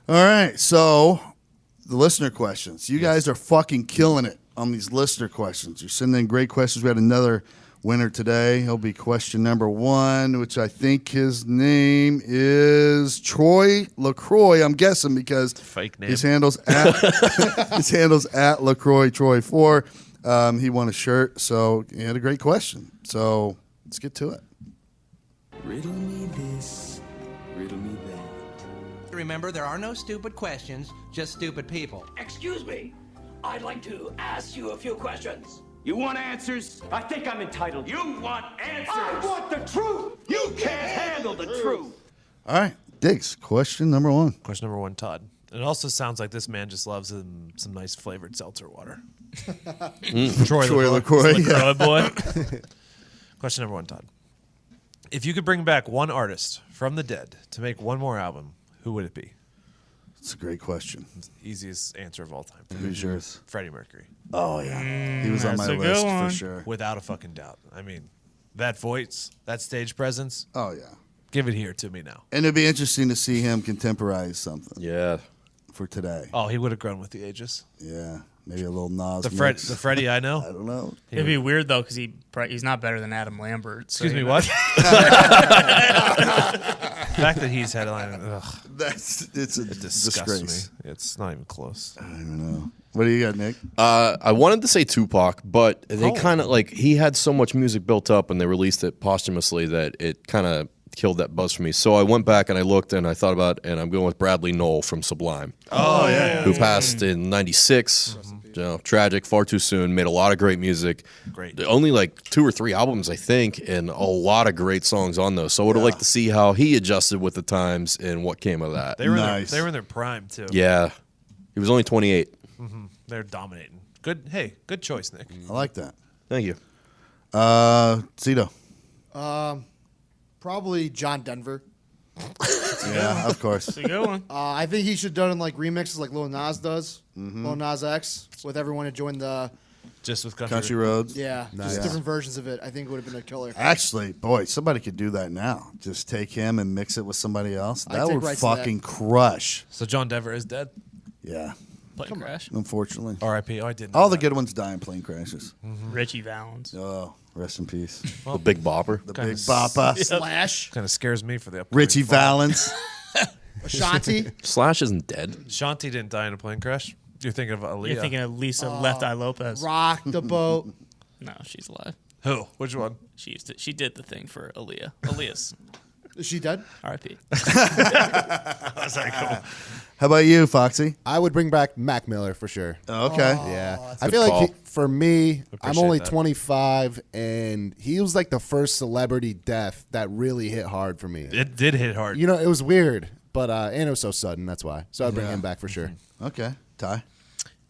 All right, so the listener questions. You guys are fucking killing it on these listener questions. You're sending in great questions. We had another winner today. He'll be question number 1, which I think his name is Troy LaCroix. I'm guessing because Fake name. his handle's at LaCroix Troy 4. He won a shirt, so he had a great question. So let's get to it. Riddle me this, riddle me that. Remember, there are no stupid questions, just stupid people. Excuse me. I'd like to ask you a few questions. You want answers? I think I'm entitled. You want answers? I want the truth. You can't handle the truth. All right, Diggs, question number 1. Question number 1, Todd. It also sounds like this man just loves some nice flavored seltzer water. Troy LaCroix. LaCroix boy. Question number 1, Todd. If you could bring back one artist from the dead to make one more album, who would it be? It's a great question. It's the easiest answer of all time. Who's yours? Freddie Mercury. Oh, yeah. He was on that's my a good list one. for sure. Without a fucking doubt. I mean, that voice, that stage presence, Oh, yeah. give it here to me now. And it'd be interesting to see him contemporize something Yeah. for today. Oh, he would have grown with the ages. Yeah. Maybe a little Nas The mix. Freddie I know. I don't know. It'd be weird though because he's not better than Adam Lambert. So, Excuse me, you know. what? The fact that he's headlining, It's a it disgusts disgrace. me. It's not even close. I don't even know. What do you got, Nick? I wanted to say Tupac, but they kind of like he had so much music built up and they released it posthumously that it kind of killed that buzz for me. So I went back and I looked and I thought about, and I'm going with Bradley Noel from Sublime. Oh, yeah. Who passed in '96. You know, tragic, far too soon. Made a lot of great music. Great. Only like 2 or 3 albums, I think, and a lot of great songs on those. So I would have liked to see how he adjusted with the times and what came of that. They were, Nice. they were in their prime, too. Yeah, he was only 28. They're dominating. Good. Hey, good choice, Nick. I like that. Thank you. Cito. Probably John Denver. Yeah, of course. It's a good one. I think he should have done like remixes like Lil Nas does. Lil Nas X with everyone to join the Just with Country Roads. just different versions of it. I think it would have been a killer. Actually, boy, somebody could do that now. Just take him and mix it with somebody else. I'd That take would rights to that. fucking crush. So John Denver is dead. Yeah, Plane crash. unfortunately. R.I.P. Oh, I didn't. know All the that. good ones die in plane crashes. Richie Valens. Oh, Rest in peace. The Big Bopper. The Big Bopper. Slash. Kind of scares me for the upcoming Richie fall. Valens. Ashanti. Slash isn't dead. Shanti didn't die in a plane crash. You're thinking of Aaliyah. You're thinking of Lisa Left Eye Lopez. Rock the boat. No, she's alive. Who? Which one? She did the thing for Aaliyah. Aaliyah's Is she dead? R.I.P. How about you, Foxy? I would bring back Mac Miller for sure. Oh, okay. Yeah, I good feel call. like for me, I'm Appreciate only that. 25, and he was like the first celebrity death that really hit hard for me. It did hit hard. You know, it was weird, but and it was so sudden. That's why. So I'd bring him back for sure. Okay. Ty?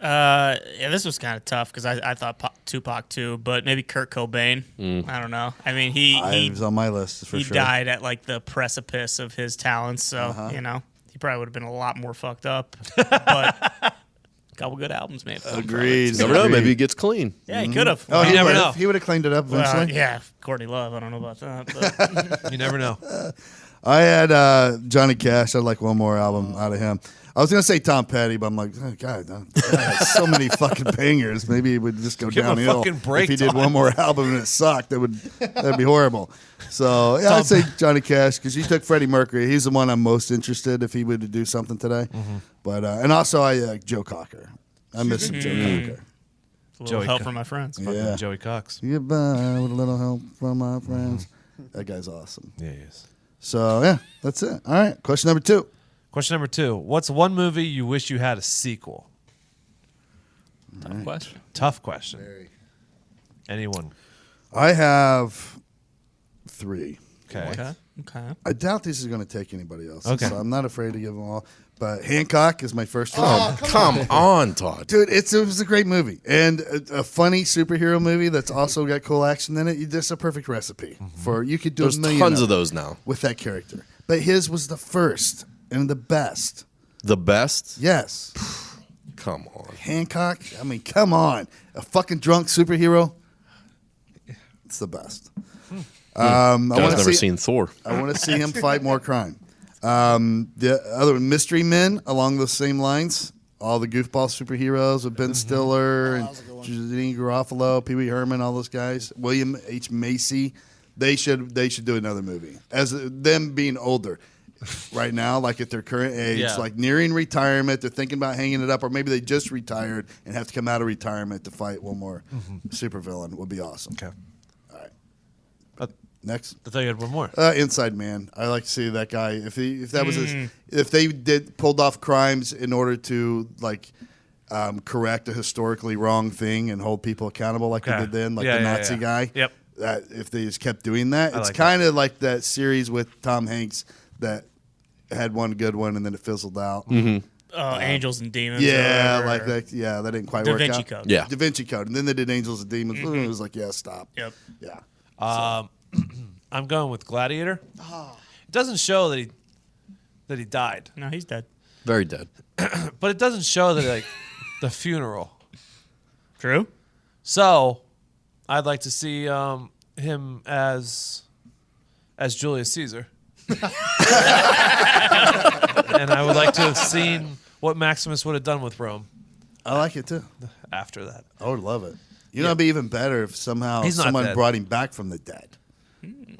Yeah, this was kind of tough because I thought Tupac too, but maybe Kurt Cobain. I don't know. I mean, He was on my list for he sure. died at like the precipice of his talents, so you know he probably would have been a lot more fucked up. But a couple good albums made. Agreed. Never know. Maybe he gets clean. Yeah, he could have. Oh, You never would've. know. He would have cleaned it up eventually. Yeah, Courtney Love. I don't know about that. But You never know. I had Johnny Cash. I'd like one more album out of him. I was gonna say Tom Petty, but I'm like, oh, God, so many fucking bangers. Maybe it would just go Give him a downhill fucking break, if he did Todd. one more album and it sucked. That'd be horrible. So yeah, I'd say Johnny Cash because he took Freddie Mercury. He's the one I'm most interested if he would do something today. But and also I Joe Cocker. I miss Joe Cocker. a little Joey help Co- from my friends. Yeah. Joey Cox. Goodbye with a little help from my friends. That guy's awesome. Yeah, he is. So yeah, that's it. All right, question number 2. Question number 2. What's one movie you wish you had a sequel? Tough question. Tough question. Anyone? I have 3. Okay. Okay. I doubt this is going to take anybody else. Okay. So I'm not afraid to give them all. But Hancock is my first one. Oh, come on, Todd. Dude, it was a great movie. And a funny superhero movie that's also got cool action in it. Just a perfect recipe for you could do There's a million tons of those now. with that character. But his was the first and the best. The best? Yes. Come on. Hancock, I mean, come on. A fucking drunk superhero. It's the best. I Guys want to never see seen Thor. I want to see him fight more crime. The other Mystery Men along those same lines. All the goofball superheroes with Ben Stiller and Janine Garofalo, Pee Wee Herman, all those guys. William H. Macy. They should do another movie. As them being older right now, like at their current age, Yeah. like nearing retirement, they're thinking about hanging it up, or maybe they just retired and have to come out of retirement to fight one more supervillain. Would be awesome. Okay. Next. I thought you had one more. Inside Man. I like to see that guy. If that was if they pulled off crimes in order to like correct a historically wrong thing and hold people accountable like they Okay. did then, like Yeah, the yeah, Nazi yeah. guy. Yep. That if they just kept doing that, I it's like kind of like that series with Tom Hanks that had one good one and then it fizzled out. Angels and Demons. Yeah, or- like that. Yeah, that didn't quite Da work Vinci out. Code. Yeah. Da Vinci Code, and then they did Angels and Demons. It was like, yeah, stop. Yep. Yeah. I'm going with Gladiator. It doesn't show that he died, No, he's dead. Very dead. but it doesn't show that like the funeral. True. So, I'd like to see him as Julius Caesar, and I would like to have seen what Maximus would have done with Rome I like it too. after that. I would love it. You know, it'd be even better if somehow He's not someone dead. brought him back from the dead.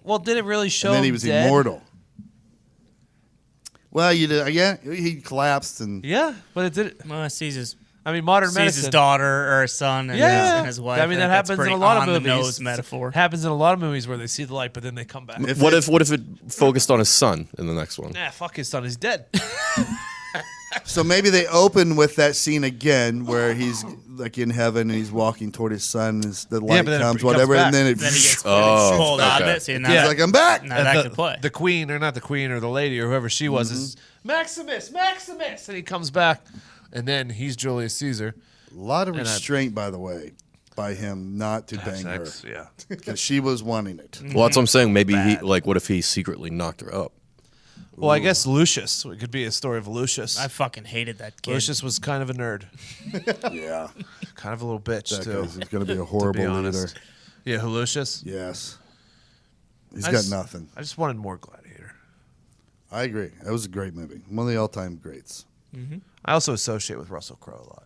Well, did it really show? And then he him was dead? immortal. Well, you did, yeah. He collapsed and Yeah, but it did. Well, Caesar's I mean, modern sees medicine. his daughter or his son and, Yeah, and his wife. I mean, that that's happens in pretty a lot of on the movies. nose metaphor. Happens in a lot of movies where they see the light, but then they come back. What if it focused on his son in the next one? Nah, fuck his son. He's dead. so maybe they open with that scene again where he's like in heaven and he's walking toward his son. And the light but then it comes, comes whatever, back. and then it. Then he gets Oh, pulled out of okay. it. See, now He's that, like, I'm back. now that could play. The queen, or not the queen, or the lady, or whoever she was, is Maximus, and he comes back, and then he's Julius Caesar. A lot of And I- restraint, by the way, by him not to bang her Sex, yeah. because she was wanting it. Well, that's what I'm saying. Maybe Bad. what if he secretly knocked her up? Well, I guess Lucius. It could be a story of Lucius. I fucking hated that kid. Lucius was kind of a nerd, Yeah, kind of a little bitch that too. guy's going to be a To horrible be leader. honest. Yeah, who Lucius? Yes, he's I got just- nothing. I just wanted more Gladiator. I agree. That was a great movie. One of the all-time greats. I also associate with Russell Crowe a lot.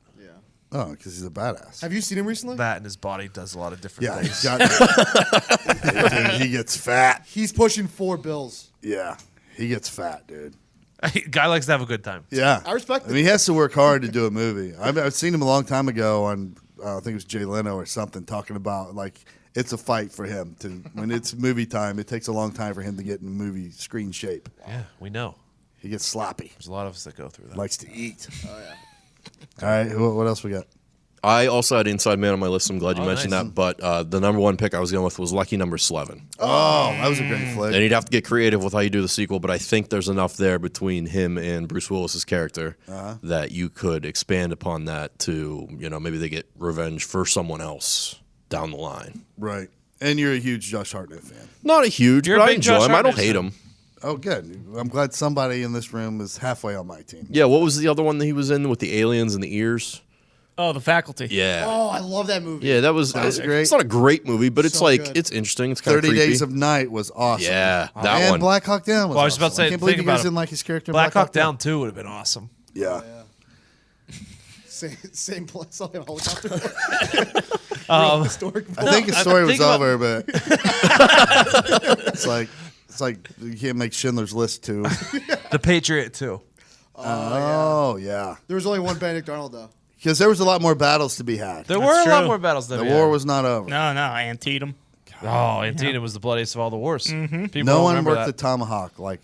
Oh, because he's a badass. Have you seen him recently? That and his body does a lot of different Yeah, things. he's got. Dude, he gets fat. He's pushing 4 bills. Yeah, he gets fat, dude. Guy likes to have a good time. Yeah, I respect it. I mean, he has to work hard to do a movie. I've seen him a long time ago on, I think it was Jay Leno or something, talking about like it's a fight for him to when it's movie time. It takes a long time for him to get in movie screen shape. Yeah, we know. He gets sloppy. There's a lot of us that go through that. Likes to eat. Oh yeah. All right, what else we got? I also had Inside Man on my list. I'm glad you mentioned nice. that. But the number one pick I was going with was Lucky Number 11. Oh, that was a great flick. And you'd have to get creative with how you do the sequel, but I think there's enough there between him and Bruce Willis's character that you could expand upon that to, maybe they get revenge for someone else down the line. Right. And you're a huge Josh Hartnett fan. Not a huge, You're but a I big enjoy Josh him. I don't Hartnett hate fan. him. Oh, good. I'm glad somebody in this room is halfway on my team. Yeah, what was the other one that he was in with the aliens and the ears? Oh, The Faculty. Yeah. Oh, I love that movie. Yeah, that was great. It's not a great movie, but it's So like good. it's interesting. It's kind of 30 creepy. Days of Night was awesome. Yeah, that and one. Black Hawk Down was Well, I was about to awesome. say, I can't believe think you guys about it. didn't like his character in Black Hawk Down 2 would have been awesome. Yeah. Same place on a helicopter. Historic I think the story was think about- over, but it's like you can't make Schindler's List too. The Patriot too. Oh yeah, There was only one Benedict Arnold though. because there was a lot more battles to be had. There were a lot true. more battles than The we war had. was not over. No, Antietam. Oh, Antietam was the bloodiest of all the wars. People No don't one remember worked the that. tomahawk like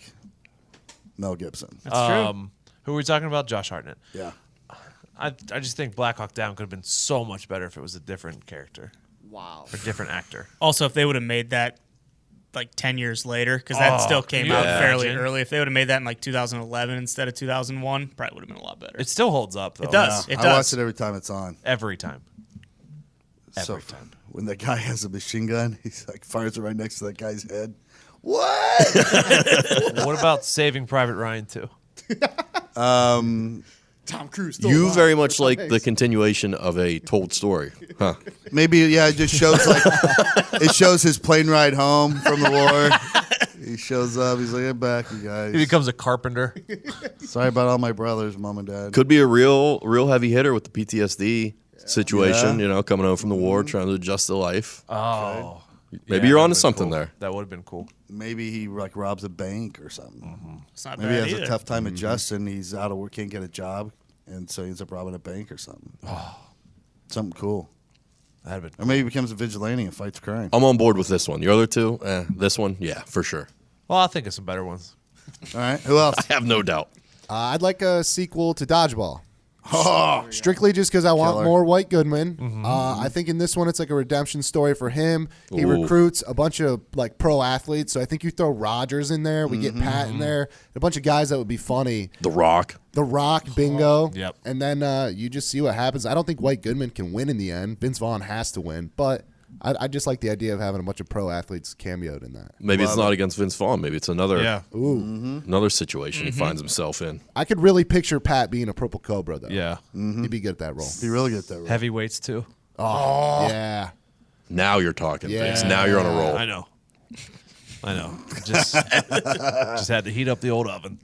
Mel Gibson. That's true. Who were we talking about? Josh Hartnett. Yeah. I just think Black Hawk Down could have been so much better if it was a different character Wow. or different actor. Also, if they would have made that like 10 years later, because that still came can you out fairly imagine? early. If they would have made that in like 2011 instead of 2001, probably would have been a lot better. It still holds up though. It does. I It watch does. it every time it's on. Every time. So Every time. when that guy has a machine gun, he's like fires it right next to that guy's head. What? What about Saving Private Ryan too? Tom Cruise. Still You alive. very much like Nice. the continuation of a told story, huh? Maybe it just shows like it shows his plane ride home from the war. He shows up. He's like, "I'm back, you He guys. becomes a carpenter. Sorry about all my brothers, mom and dad." Could be a real heavy hitter with the PTSD situation. Yeah. Coming home from the war, trying to adjust to life. Oh. Maybe Yeah, you're that onto would've been something cool. there. That would have been cool. Maybe he like robs a bank or something. It's not Maybe he bad has either. a tough time adjusting. He's out of work, can't get a job, and so he ends up robbing a bank or something. Something cool. That'd have been Or maybe he becomes a vigilante and fights crime. I'm on board with this one. Your other two, this one, yeah, for sure. Well, I'll think of some better ones. All right, who else? I have no doubt. I'd like a sequel to Dodgeball. Oh, Strictly just because I want Killer. more White Goodman. I think in this one it's like a redemption story for him. He Ooh. recruits a bunch of like pro athletes. So I think you throw Rogers in there. We get Pat in there. A bunch of guys that would be funny. The Rock. The Rock, bingo. Yep. And then you just see what happens. I don't think White Goodman can win in the end. Vince Vaughn has to win. But I just like the idea of having a bunch of pro athletes cameoed in that. Maybe it's not against Vince Vaughn. Maybe it's another another situation he finds himself in. I could really picture Pat being a Purple Cobra, though. Yeah. He'd be good at that role. he really get that right. Heavyweights too. Yeah. Now you're talking Yeah. things. Now you're on a roll. I know. Just had to heat up the old oven.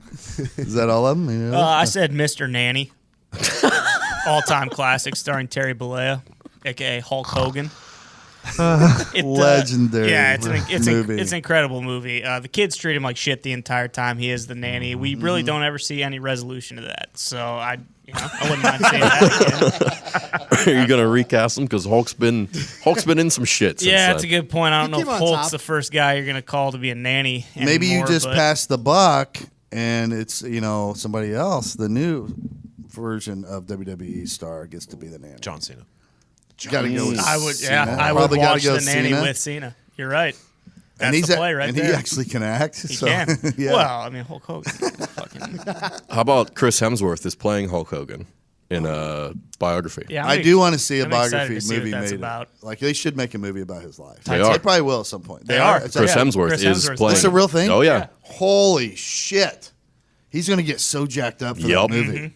Is that all of them? Yeah. I said Mr. Nanny. All-time classic starring Terry Bollea, a.k.a. Hulk Hogan. Legendary Yeah, it's movie. an incredible movie. The kids treat him like shit the entire time. He is the nanny. We really don't ever see any resolution to that. So I wouldn't mind seeing that again. Are you gonna recast him? Because Hulk's been in some shit since Yeah, then. that's a good point. I don't know He if came on Hulk's top. the first guy you're gonna call to be a nanny. Maybe you anymore, just but pass the buck, and it's somebody else. The new version of WWE star gets to be the nanny. John Cena. You got to go with I would, Cena. I would Probably gotta watch go the nanny Cena. with Cena. You're right. That's and he's the play right and there. he actually can act. He so, can. yeah. Well, I mean, Hulk Hogan. Fucking, How about Chris Hemsworth is playing Hulk Hogan in a biography? yeah, I do want to see a I'm excited biography to see movie what that's made. about. Like they should make a movie about his life. They are. They probably will at some point. They are. Is that- Chris Yeah, Hemsworth Chris is Hemsworth's playing. That's a real thing? Oh yeah. Holy shit! He's gonna get so jacked up for Yep. that movie.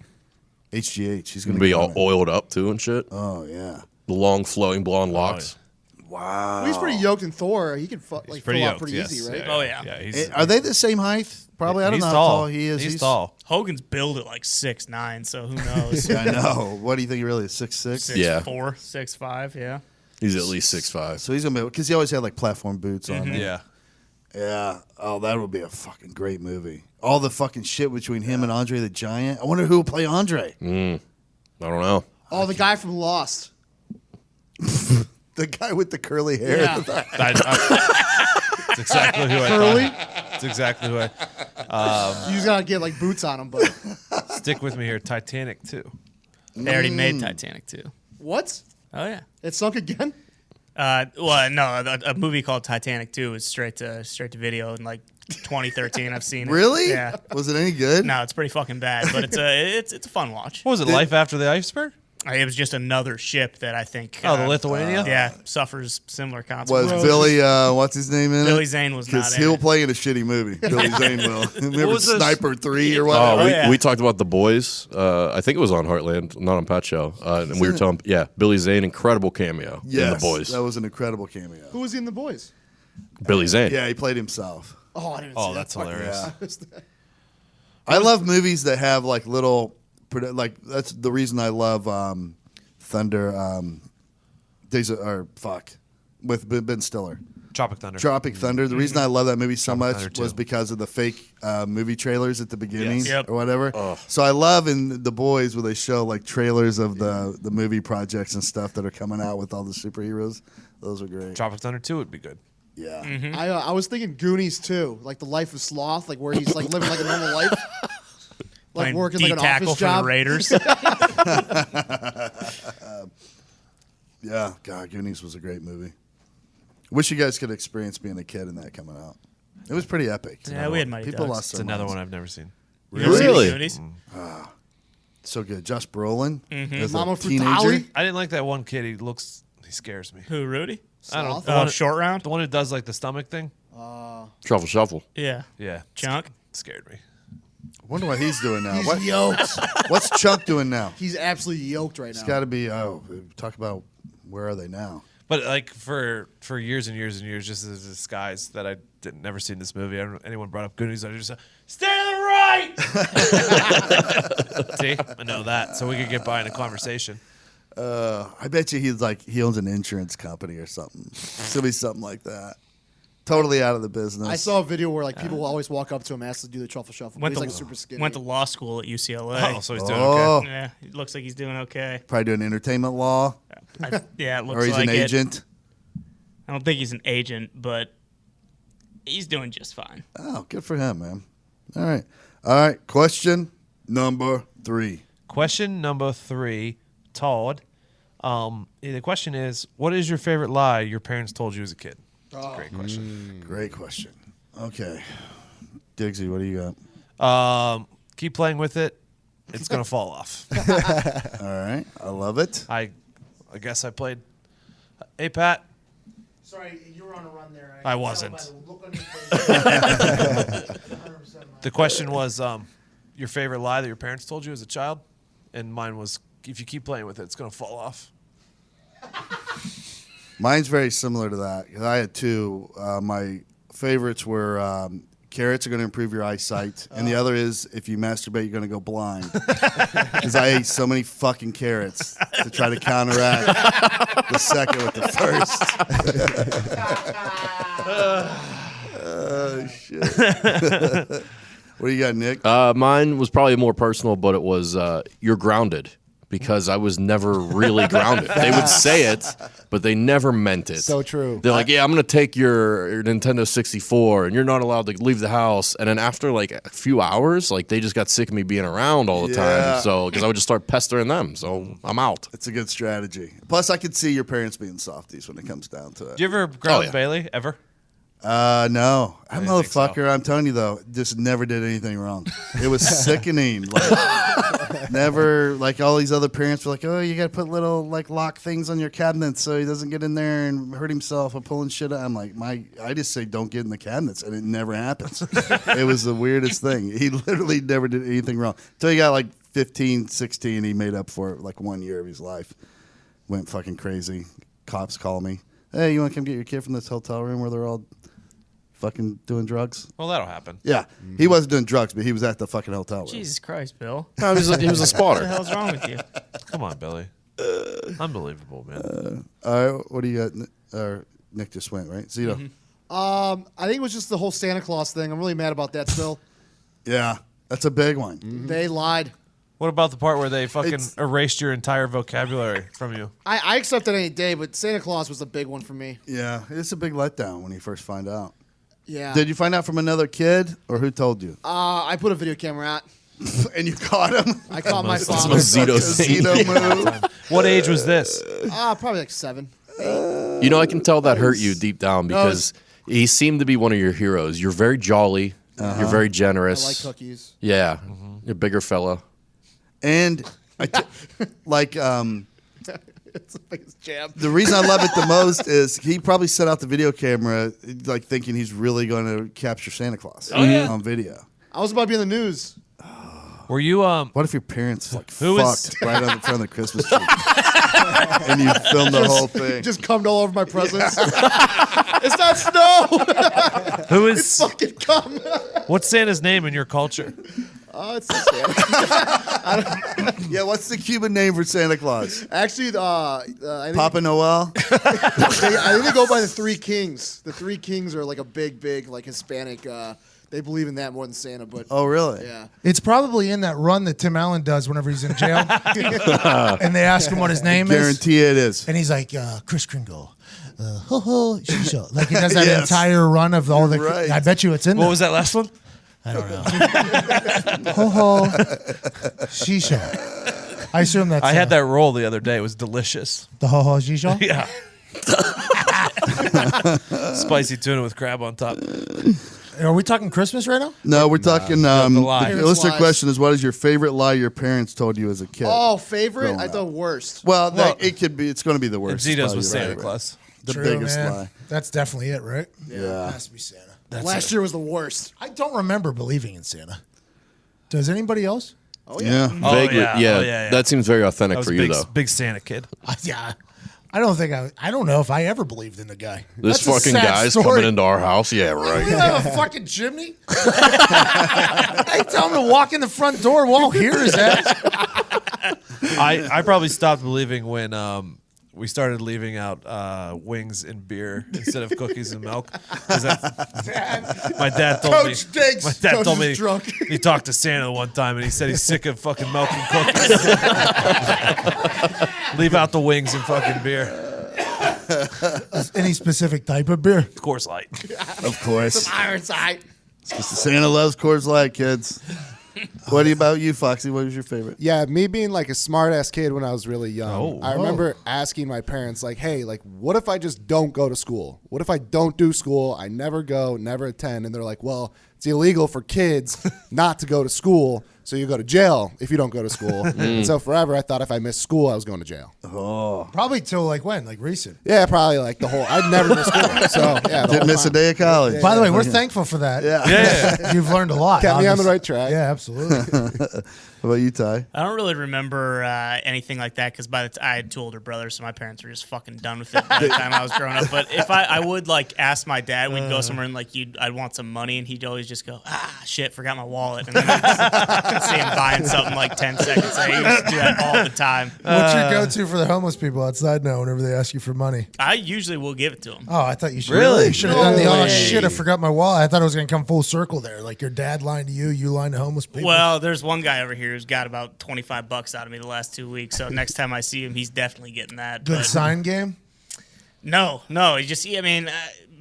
HGH. He's gonna Be get all on it. oiled up too and shit. Oh yeah. The long flowing blonde locks. Wow. Well, he's pretty yoked in Thor. He can fill pretty out yoked, pretty yes. easy, right? Oh, yeah. Yeah, Are they the same height? Probably. I don't he's know how tall. tall he is. He's tall. Hogan's billed at like 6'9", so who knows? I know. What do you think he really is? 6'6"? Yeah. 6'4", 6'5", yeah. He's at least 6'5". So he's gonna be because he always had like platform boots on. Yeah. Yeah. Oh, that would be a fucking great movie. All the fucking shit between him and Andre the Giant. I wonder who will play Andre. I don't know. Oh, the guy from Lost. The guy with the curly hair. Yeah. It's exactly who I Curly? thought. It's exactly who I. You just gotta get like boots on him, but Stick with me here. Titanic 2. They already made Titanic too. what? Oh yeah. It sunk again? Well, no, a movie called Titanic 2 is straight to video in like 2013. I've seen it. Really? Yeah. Was it any good? No, it's pretty fucking bad, but it's a fun watch. What was it? Life After the Iceberg? It was just another ship that I think. Oh, the Lithuania? Yeah, suffers similar Was consequences. Billy, what's his name in it? Billy Zane was not Because in he'll it. play in a shitty movie. Billy Zane will. Remember was this? Sniper 3 or Oh, whatever? yeah. we talked about The Boys. I think it was on Heartland, not on Pat Show. And we were telling, Billy Zane, incredible cameo in Yes, The Boys. that was an incredible cameo. Who was he in The Boys? Billy Zane. Yeah, he played himself. Oh, I didn't Oh, see that's that. hilarious. I love movies that have like little, like that's the reason I love Thunder. With Ben Stiller. Tropic Thunder. Tropic Thunder. The reason I love that movie so Tropic much Thunder was 2. because of the fake movie trailers at the beginning Yes. Yep. or whatever. So I love in The Boys where they show like trailers of the movie projects and stuff that are coming out with all the superheroes. Those are great. Tropic Thunder 2 would be good. Yeah. I was thinking Goonies too, like the Life of Sloth, like where he's like living like a normal life, like Playing working like an D-tackle office for the job. Raiders. Yeah. God, Goonies was a great movie. Wish you guys could experience being a kid and that coming out. It was pretty epic. Yeah, we had Mighty People Ducks. lost It's their another minds. one I've never seen. You ever seen the Really? Goonies? So good. Josh Brolin as Mama a Fratelli? teenager. I didn't like that one kid. He scares me. Who, Rudy? I don't know. Sloth? Short round? The one who does like the stomach thing. Truffle Shuffle. Yeah. Yeah. Chunk? Scared me. I wonder what he's doing now. He's yoked. What's Chuck doing now? He's absolutely yoked right It's now. got to be. Talk about where are they now? But like for years and years and years, just as a disguise that I never seen this movie. Anyone brought up Goonies, I just stay to the right. See, I know that, so we could get by in a conversation. I bet you he owns an insurance company or something. It's gonna be something like that. Totally out of the business. I saw a video where like people will always walk up to him, ask to do the truffle shuffle. But he's like super skinny. Went to law school at UCLA. Oh, so he's doing Oh. okay. Yeah, it looks like he's doing okay. Probably doing entertainment law, Yeah, it looks or he's like an it. agent. I don't think he's an agent, but he's doing just fine. Oh, good for him, man. All right. Question number 3. Question number 3, Todd. The question is, what is your favorite lie your parents told you as a kid? That's a great question. Great question. Okay, Diggsy, what do you got? Keep playing with it. It's gonna fall off. All right, I love it. I guess I played. Hey, Pat. Sorry, you were on a run there. I wasn't. The question was your favorite lie that your parents told you as a child, and mine was if you keep playing with it, it's gonna fall off. Mine's very similar to that because I had 2. My favorites were carrots are going to improve your eyesight, and the other is if you masturbate, you're going to go blind. Because I ate so many fucking carrots to try to counteract the second with the first. Oh shit! What do you got, Nick? Mine was probably more personal, but it was you're grounded. Because I was never really grounded. They would say it, but they never meant it. So true. They're like, yeah, I'm going to take your Nintendo 64, and you're not allowed to leave the house. And then after like a few hours, like they just got sick of me being around all the Yeah. time. So because I would just start pestering them. So I'm out. It's a good strategy. Plus, I could see your parents being softies when it comes down to it. Do you ever ground yeah. Bailey ever? No. That didn't think so. motherfucker, I'm telling you though, just never did anything wrong. It was sickening. Like, never, like all these other parents were like, oh, you got to put little like lock things on your cabinets so he doesn't get in there and hurt himself or pulling shit out. I'm like, I just say don't get in the cabinets, and it never happens. It was the weirdest thing. He literally never did anything wrong. Until he got like 15, 16, he made up for it like 1 year of his life. Went fucking crazy. Cops call me. hey, you want to come get your kid from this hotel room where they're all fucking doing drugs? Well, that'll happen. Yeah. He wasn't doing drugs, but he was at the fucking hotel room. Jesus Christ, Bill. No, he was a What the spotter. hell's wrong with you? Come on, Billy. Unbelievable, man. All right, what do you got? Nick just went, right? Zito. I think it was just the whole Santa Claus thing. I'm really mad about that still. Yeah, that's a big one. They lied. What about the part where they fucking erased your entire vocabulary from you? I accept it any day, but Santa Claus was a big one for me. Yeah, it's a big letdown when you first find out. Yeah. Did you find out from another kid, or who told you? I put a video camera out. And you caught him? I caught my That's father. a Zito thing. Zito move. What age was this? Probably like 7. You know, I can tell that hurt you deep down because he seemed to be one of your heroes. You're very jolly. You're very generous. I like cookies. Yeah. You're a bigger fella. And It's the biggest jam. the reason I love it the most is he probably set out the video camera like thinking he's really going to capture Santa Claus on video. I was about to be in the news. Were you What if your parents like Who is- fucked right on the front of the Christmas tree, and you filmed the whole thing? Just cummed all over my presents. It's not snow. who is Fucking cum. what's Santa's name in your culture? It's the Santa. Yeah, what's the Cuban name for Santa Claus? Actually, I think, Papa Noel. I think they go by the Three Kings. The Three Kings are like a big like Hispanic. They believe in that more than Santa. But Oh, really? yeah, It's probably in that run that Tim Allen does whenever he's in jail, and they ask him what his name is, Guarantee it is. and he's like, Chris Kringle. Ho ho, shisha. Like he does that Yes. entire run of all the. Right. I bet you it's in What there. was that last one? I don't know. Ho ho, shisha. I assume that's. I had that roll the other day. It was delicious. the ho ho shisha. Yeah. Spicy tuna with crab on top. Are we talking Christmas right now? No, we're talking. the lie. The listener Lies. question is: what is your favorite lie your parents told you as a kid? Oh, favorite? Growing I up. thought worst. Well, it could be. It's going to be the worst. Zito's Probably was right, Santa right. Claus. The True, biggest man. lie. That's definitely it, right? Yeah. It has to be Santa. Last year was the worst. I don't remember believing in Santa. Does anybody else? Oh Yeah. Oh, Vaguely, yeah. yeah. Oh, yeah. That seems very I authentic was for a you, big, though. big Santa kid. Yeah. I don't think I don't know if I ever believed in the guy. This That's a fucking sad guy's story. coming into our house. Yeah, We right. have a fucking chimney. I tell him to walk in the front door. We won't hear his ass. I probably stopped believing when we started leaving out wings and beer instead of cookies and milk. 'Cause my dad told me. Coach Diggs. My dad Coach told is me drunk. he talked to Santa one time and he said he's sick of fucking milk and cookies. Leave out the wings and fucking beer. Any specific type of beer? Of course, Light. Of course. Ironside. Santa loves Coors Light, kids. What about you, Foxy? What was your favorite? Yeah, me being like a smart ass kid when I was really young. Oh. I remember asking my parents, like, hey, like, what if I just don't go to school? What if I don't do school? I never go, never attend. And they're like, well, it's illegal for kids not to go to school. So you go to jail if you don't go to school. And so forever, I thought if I missed school, I was going to jail. Probably till like when? Like recent. Yeah, probably like the whole. I'd never miss school. So yeah, the Didn't whole miss a time. day of college. By the way, we're thankful for that. Yeah. You've learned a lot. Kept me on the obviously. right track. Yeah, absolutely. How about you, Ty? I don't really remember anything like that because I had 2 older brothers, so my parents were just fucking done with it by the time I was growing up. But if I would like ask my dad, we'd go somewhere and like I'd want some money, and he'd always just go, shit, forgot my wallet, and then I'd see him buying something like 10 seconds. I used to do that all the time. What's your go-to for the homeless people outside now whenever they ask you for money? I usually will give it to him. Oh, I thought you should. Really? You should have done the, No oh, way. shit, I forgot my wallet. I thought it was going to come full circle there. Like your dad lying to you, you lying to homeless people. Well, there's one guy over here who's got about $25 out of me the last 2 weeks. So next time I see him, he's definitely getting that. Good But sign game? No.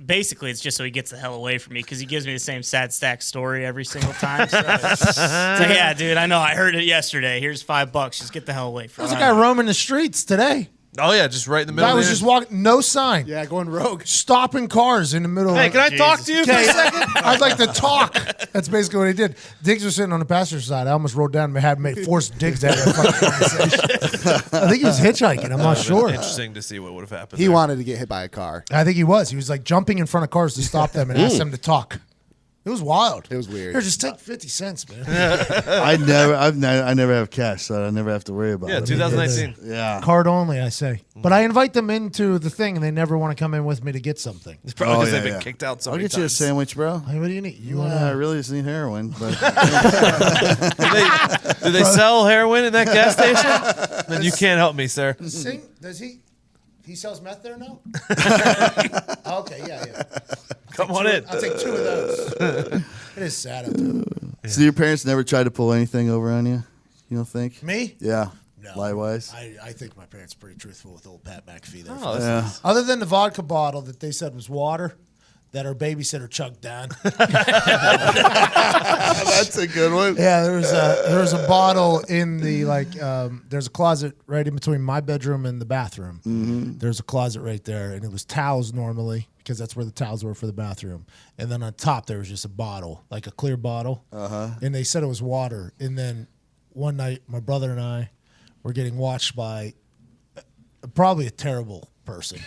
Basically, it's just so he gets the hell away from me because he gives me the same sad stack story every single time. So it's like, yeah, dude, I know. I heard it yesterday. Here's $5. Just get the hell away from There's me. a guy roaming the streets today. Oh, yeah, just right in the middle. Guy of was the just walking, no sign. Yeah, going rogue. Stopping cars in the middle Hey, of can I talk to you for a Okay, second? I'd like to talk. That's basically what he did. Diggs was sitting on the passenger side. I almost rolled down and had forced Diggs to have a fucking conversation. I think he was hitchhiking. I'm not sure. Interesting to see what would have happened. He there. wanted to get hit by a car. I think he was. He was like jumping in front of cars to stop them and ask them to talk. It was wild. It was weird. Here, just take 50 cents, man. I never have cash, so I never have to worry about Yeah, it. 2019. Yeah. Card only, I say. But I invite them into the thing, and they never want to come in with me to get something. It's probably because yeah, they've been yeah. kicked out so I'll many get you a times. sandwich, bro. Hey, what do you need? You I want really just need heroin. But Do they sell heroin in that gas station? Then you can't help me, sir. Sing? Does he? He sells meth there now? Okay, yeah. Come on in. I'll take 2 of those. It is sad out there. So your parents never tried to pull anything over on you? You don't think? Me? Yeah. No. Lie-wise? I think my parents are pretty truthful with old Pat McAfee there. Oh, Yeah. Other than the vodka bottle that they said was water that our babysitter chugged down. That's a good one. Yeah, there was a bottle in the there's a closet right in between my bedroom and the bathroom. Mm-hmm. There's a closet right there, and it was towels normally because that's where the towels were for the bathroom. And then on top there was just a bottle, like a clear bottle. And they said it was water. And then one night my brother and I were getting watched by probably a terrible person.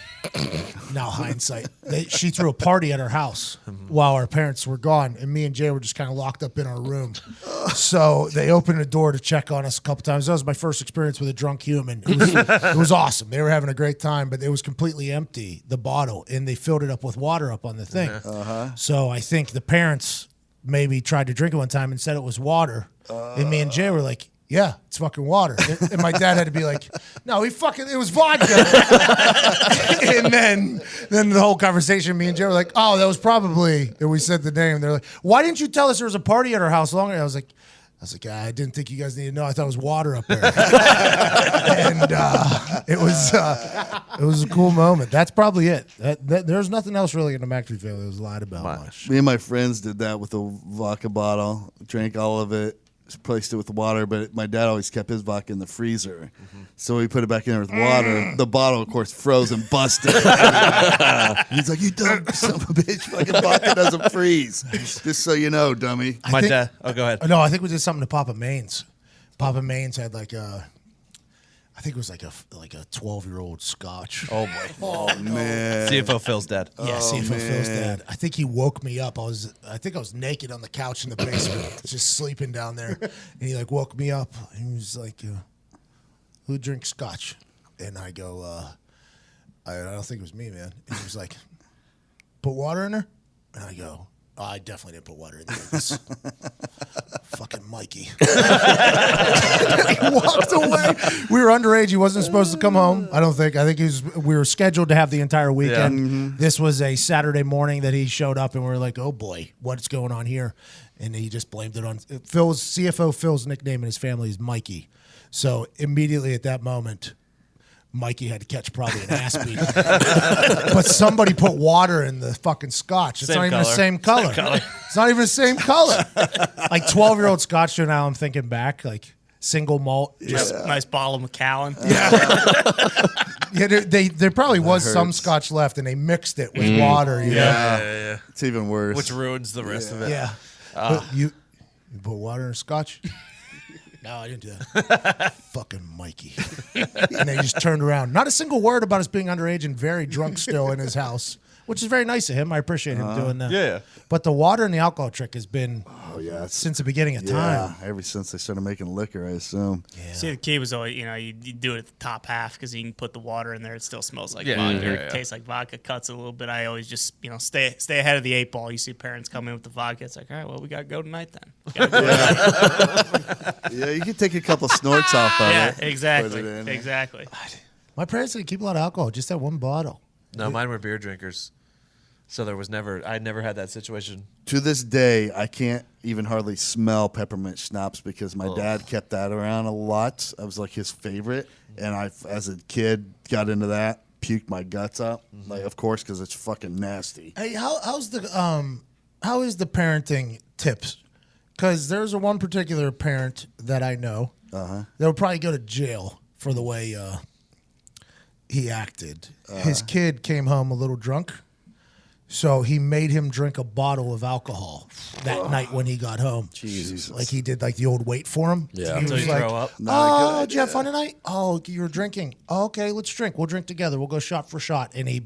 Now hindsight, she threw a party at our house while our parents were gone, and me and Jay were just kind of locked up in our room. So they opened the door to check on us a couple times. That was my first experience with a drunk human. It was awesome. They were having a great time, but it was completely empty, the bottle, and they filled it up with water up on the thing. So I think the parents maybe tried to drink it one time and said it was water, and me and Jay were like, yeah, it's fucking water. And my dad had to be like, no, it was vodka. And then the whole conversation, me and Jay were like, oh, that was probably, and we said the name. They're like, why didn't you tell us there was a party at our house longer? I was like, I didn't think you guys needed to know. I thought it was water up there. And it was a cool moment. That's probably it. There's nothing else really in the McAfee family that was lied about much. Me and my friends did that with a vodka bottle, drank all of it, replaced it with water, but my dad always kept his vodka in the freezer. So we put it back in there with water. The bottle, of course, froze and busted. He's like, you dumb son of a bitch, fucking vodka doesn't freeze. Just so you know, dummy. My dad. Oh, go ahead. No, I think we did something to Papa Maine's. Papa Maine's had like I think it was like a 12-year-old Scotch. Oh boy. Oh, man. CFO Phil's dad. Yeah, CFO Phil's dad. I think he woke me up. I think I was naked on the couch in the basement, just sleeping down there. And he like woke me up. And he was like, who drinks Scotch? And I go, I don't think it was me, man. And he was like, put water in her? And I go, oh, I definitely didn't put water in there. Fucking Mikey. He walked away. We were underage. He wasn't supposed to come home, I don't think. I think we were scheduled to have the entire weekend. This was a Saturday morning that he showed up, and we were like, oh, boy, what's going on here? And he just blamed it on CFO Phil's nickname in his family is Mikey. So immediately at that moment, Mikey had to catch probably an ass beating. But somebody put water in the fucking Scotch. It's not even the same color. It's not even the same color. Like 12-year-old Scotch, so now I'm thinking back, like single malt. Just nice bottle of Macallan. Yeah, there probably was some Scotch left, and they mixed it with water. You know? Yeah. It's even worse. Which ruins the rest of it. Yeah. You put water in a Scotch? No, I didn't do that. Fucking Mikey. And they just turned around. Not a single word about us being underage and very drunk still in his house, which is very nice of him. I appreciate him doing that. Yeah. But the water and the alcohol trick has been since the beginning of time. Yeah, ever since they started making liquor, I assume. Yeah. See, the key was always, you do it at the top half because you can put the water in there. It still smells like vodka. Yeah. It tastes like vodka, cuts it a little bit. I always just, stay ahead of the 8 ball. You see parents come in with the vodka. It's like, all right, well, we got to go tonight then. Yeah, you can take a couple snorts off of it. Yeah, Put exactly. it in. Exactly. My parents didn't keep a lot of alcohol, just that one bottle. No, mine were beer drinkers. So I never had that situation. To this day, I can't even hardly smell peppermint schnapps because my dad kept that around a lot. I was like his favorite. And I, as a kid, got into that, puked my guts up. Like, of course, because it's fucking nasty. Hey, how is the parenting tips? Because there's one particular parent that I know that would probably go to jail for the way he acted. His kid came home a little drunk, So he made him drink a bottle of alcohol that night when he got home. Jesus. Like he did like the old wait for him. Yeah. He Until was you like, throw up. oh, did you have fun tonight? Oh, you were drinking. Oh, okay, let's drink. We'll drink together. We'll go shot for shot. And he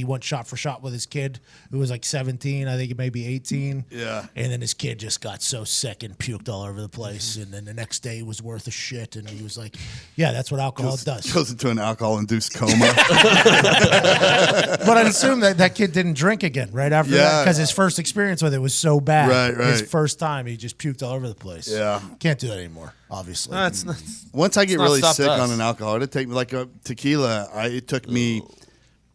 went shot for shot with his kid who was like 17, I think maybe 18. Yeah. And then his kid just got so sick and puked all over the place. And then the next day was worth a shit. And he was like, yeah, that's what alcohol does. Goes into an alcohol-induced coma. But I assume that kid didn't drink again right after that because his first experience with it was so bad. Right. His first time, he just puked all over the place. Yeah. Can't do that anymore, obviously. No, it's not. Once I get not really stopped sick us. on an alcohol, it'd take me like a tequila. It took me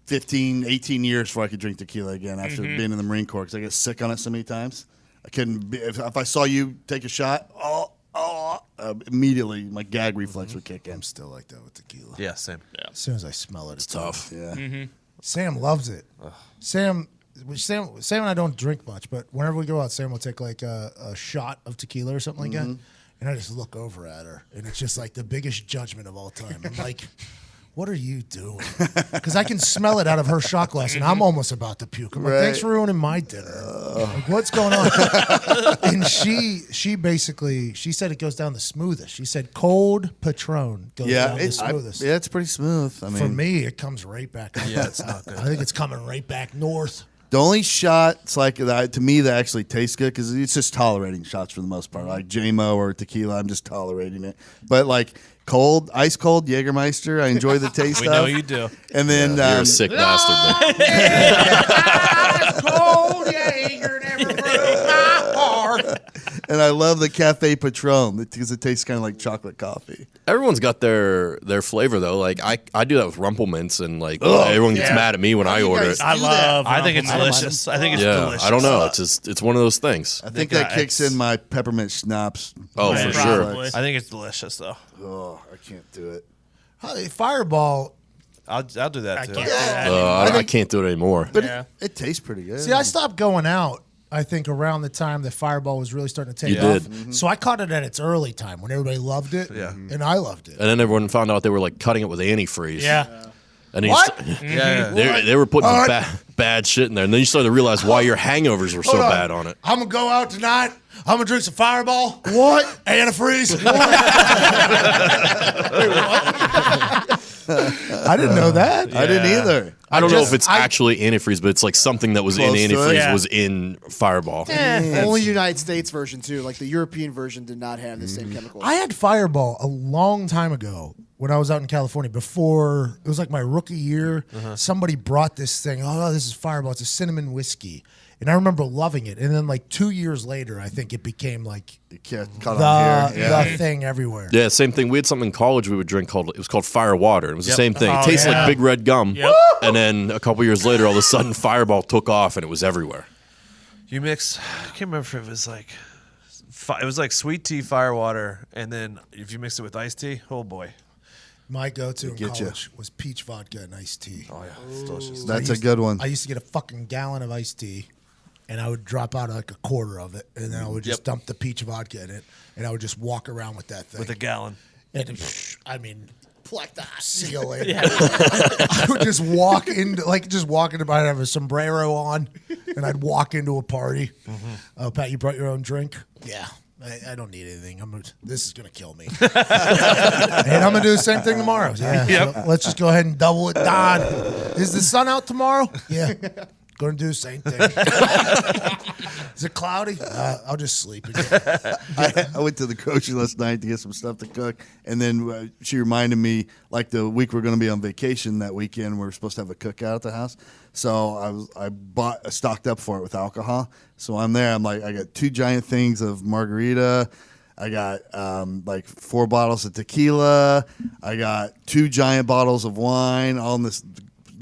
15, 18 years before I could drink tequila again after being in the Marine Corps because I get sick on it so many times. I couldn't. If I saw you take a shot, immediately my gag reflex would kick in. I'm still like that with tequila. Yeah, same. As soon as I smell it, it's Tough. Yeah. Sam loves it. Sam and I don't drink much, but whenever we go out, Sam will take like a shot of tequila or something like that, and I just look over at her, and it's just like the biggest judgment of all time. I'm like, what are you doing? Because I can smell it out of her shot glass, and I'm almost about to puke. I'm like, thanks for ruining my dinner. Like, what's going on? And she basically, she said it goes down the smoothest. She said cold Patron goes down the smoothest. It's pretty smooth. I mean, For me, it comes right back up. Yeah, it's not good. I think it's coming right back north. the only shots like that to me that actually tastes good because it's just tolerating shots for the most part. Like JMO or tequila, I'm just tolerating it. But like cold, ice cold Jägermeister, I enjoy the taste We of. know you do. And then You're a sick bastard, man. Ice cold Jaeger never broke my heart. and I love the Cafe Patron because it tastes kind of like chocolate coffee. Everyone's got their flavor though. Like I do that with Rumplemintz, and like everyone gets mad at me when I order it. I think it's delicious. I think it's delicious. I don't know. It's one of those things. I think that kicks in my peppermint schnapps. Oh, for sure. Probably. I think it's delicious though. Oh, I can't do it. Fireball. I'll do that too. Can't do that. I can't do it anymore. But Yeah. it tastes pretty good. See, I stopped going out, I think, around the time that Fireball was really starting to take You off. did. Mm-hmm. So I caught it at its early time when everybody loved it. Yeah. And I loved it. And then everyone found out they were like cutting it with antifreeze. Yeah. And then What? they were putting some bad shit in there, and then you started to realize why your hangovers were so Hold on. bad on it. I'm going to go out tonight. I'm going to drink some Fireball. What? Antifreeze. I didn't know that. I didn't either. I don't know just- if it's actually antifreeze, but it's like something that was in Close to it. antifreeze Yeah. was in Fireball. Only United States version too. Like the European version did not have the same chemical. I had Fireball a long time ago when I was out in California. Before it was like my rookie year, somebody brought this thing. Oh, this is Fireball. It's a cinnamon whiskey, and I remember loving it. And then like 2 years later, I think it became like You can't cut on here. Yeah. the thing everywhere. Yeah, same thing. We had something in college we would drink it was called Fire Water. It was the same thing. It Oh, tasted yeah. like big red gum. Yep. And then a couple years later, all of a sudden, Fireball took off and it was everywhere. You mix. I can't remember if it was like. It was like sweet tea, fire water, and then if you mix it with iced tea, oh boy. My go-to in get ya. college was peach vodka and iced tea. Oh yeah, it's delicious. That's a good one. I used to get a fucking gallon of iced tea, and I would drop out like a quarter of it, and then I would just dump the peach vodka in it, and I would just walk around with that thing. With a gallon. And I mean, see you later. I would just walk into, I'd have a sombrero on, and I'd walk into a party. Oh, Pat, you brought your own drink? Yeah. I don't need anything. This is going to kill me. And I'm going to do the same thing tomorrow. Yeah. So let's just go ahead and double it. Todd, is the sun out tomorrow? Yeah. Going to do the same thing. Is it cloudy? I'll just sleep again. I went to the grocery last night to get some stuff to cook, and then she reminded me, like the week we're going to be on vacation that weekend, we're supposed to have a cookout at the house. So I stocked up for it with alcohol. So I'm there. I'm like, I got 2 giant things of margarita. I got like 4 bottles of tequila. I got 2 giant bottles of wine, all in this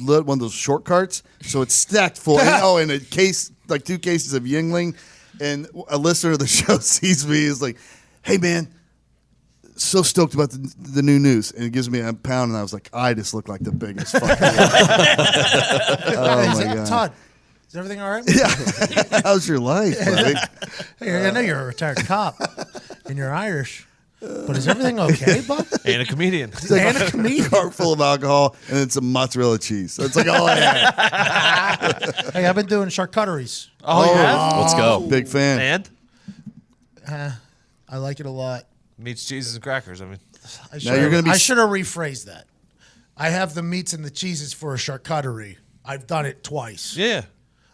one of those short carts. So it's stacked full. And a case, like 2 cases of Yingling. And a listener of the show sees me, is like, hey man, so stoked about the new news. And it gives me a pound, and I was like, I just look like the biggest fucking oh my God. Todd, is everything all right? Yeah. How's your life, buddy? Hey, I know you're a retired cop and you're Irish. But is everything okay, Bob? And a comedian. And a comedian. Cart full of alcohol and then some mozzarella cheese. That's like all I had. Hey, I've been doing charcuteries. Oh, yeah? Let's go. Big fan. And? I like it a lot. Meats, cheeses, and crackers. I mean, I you're gonna be should have rephrased that. I have the meats and the cheeses for a charcuterie. I've done it twice. yeah.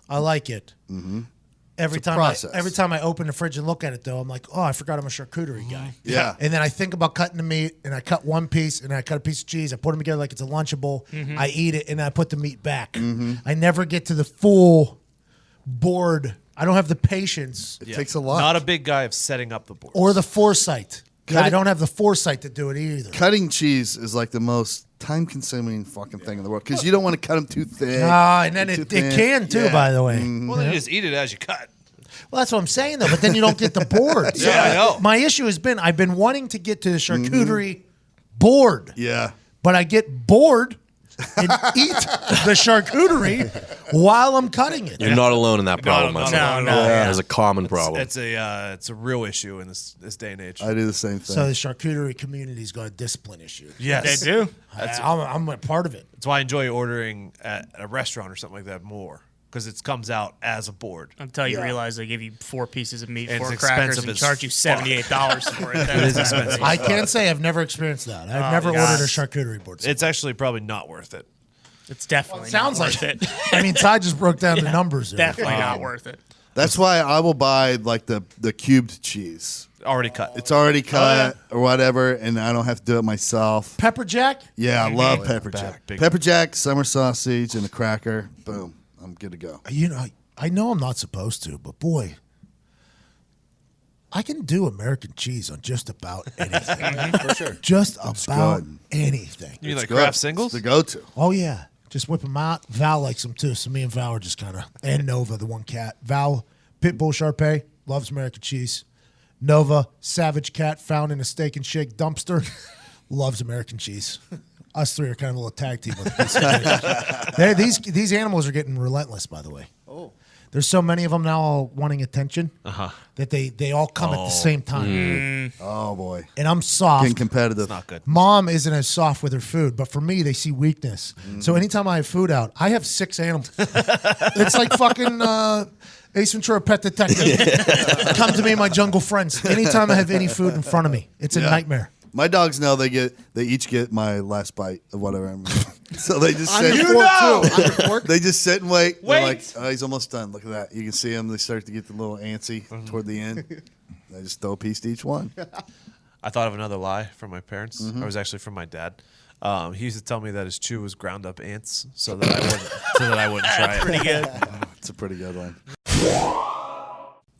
I like it. Mm-hmm. Every time I open the fridge and look at it, though, I'm like, oh, I forgot I'm a charcuterie guy. Yeah. And then I think about cutting the meat, and I cut one piece, and I cut a piece of cheese. I put them together like it's a Lunchable. I eat it, and I put the meat back. I never get to the full board. I don't have the patience. It takes a lot. Not a big guy of setting up the board. Or the foresight. I don't have the foresight to do it either. Cutting cheese is like the most time-consuming fucking thing in the world because you don't want to cut them too thick. And then it can too, by the way. Well, then you just eat it as you cut. Well, that's what I'm saying, though. But then you don't get the board. Yeah, I know. My issue has been I've been wanting to get to the charcuterie board. Yeah. But I get bored and eat the charcuterie while I'm cutting it. You're not alone in that problem. No, my no, friend. no, It's a common problem. It's a real issue in this day and age. I do the same thing. So the charcuterie community's got a discipline issue. Yes, They do. I'm a part of it. That's why I enjoy ordering at a restaurant or something like that more because it comes out as a board. Until you realize they give you 4 pieces of meat, And 4 it's crackers, expensive and as charge you $78 for it. It is expensive. I can say I've never experienced that. I've never ordered a charcuterie board. It's actually probably not worth it. It's definitely sounds not like worth it. I mean, Todd just broke down the numbers. There. Definitely not worth it. That's why I will buy like the cubed cheese. Already cut. It's already cut or whatever, and I don't have to do it myself. Pepper jack? Yeah, I love pepper jack. big- Pepper jack, summer sausage, and a cracker. Boom. I'm good to go. You know, I know I'm not supposed to, but boy, I can do American cheese on just about anything. For sure. Just about good. anything. You mean like Good. craft singles? It's the go-to. Oh, yeah. Just whip them out. Val likes them, too. So me and Val are just kind of... And Nova, the one cat. Val, Pitbull Shar-Pei, loves American cheese. Nova, savage cat found in a steak and shake dumpster, loves American cheese. Us three are kind of a little tag team. With these animals are getting relentless, by the way. Oh. There's so many of them now all wanting attention that they all come at the same time. Oh, boy. And I'm soft. Getting competitive. Not good. Mom isn't as soft with her food, but for me, they see weakness. So anytime I have food out, I have 6 animals. It's like fucking Ace Ventura Pet Detective. Come to me, my jungle friends. Anytime I have any food in front of me, it's a nightmare. My dogs know they each get my last bite of whatever I'm so they just On sit. your fork, too. On your fork? They just sit and wait. They're like, Wait. oh, he's almost done. Look at that. You can see them. They start to get the little antsy toward the end. They just throw a piece to each one. I thought of another lie from my parents. It was actually from my dad. He used to tell me that his chew was ground up ants, so that I wouldn't try it. Pretty good. It's a pretty good one.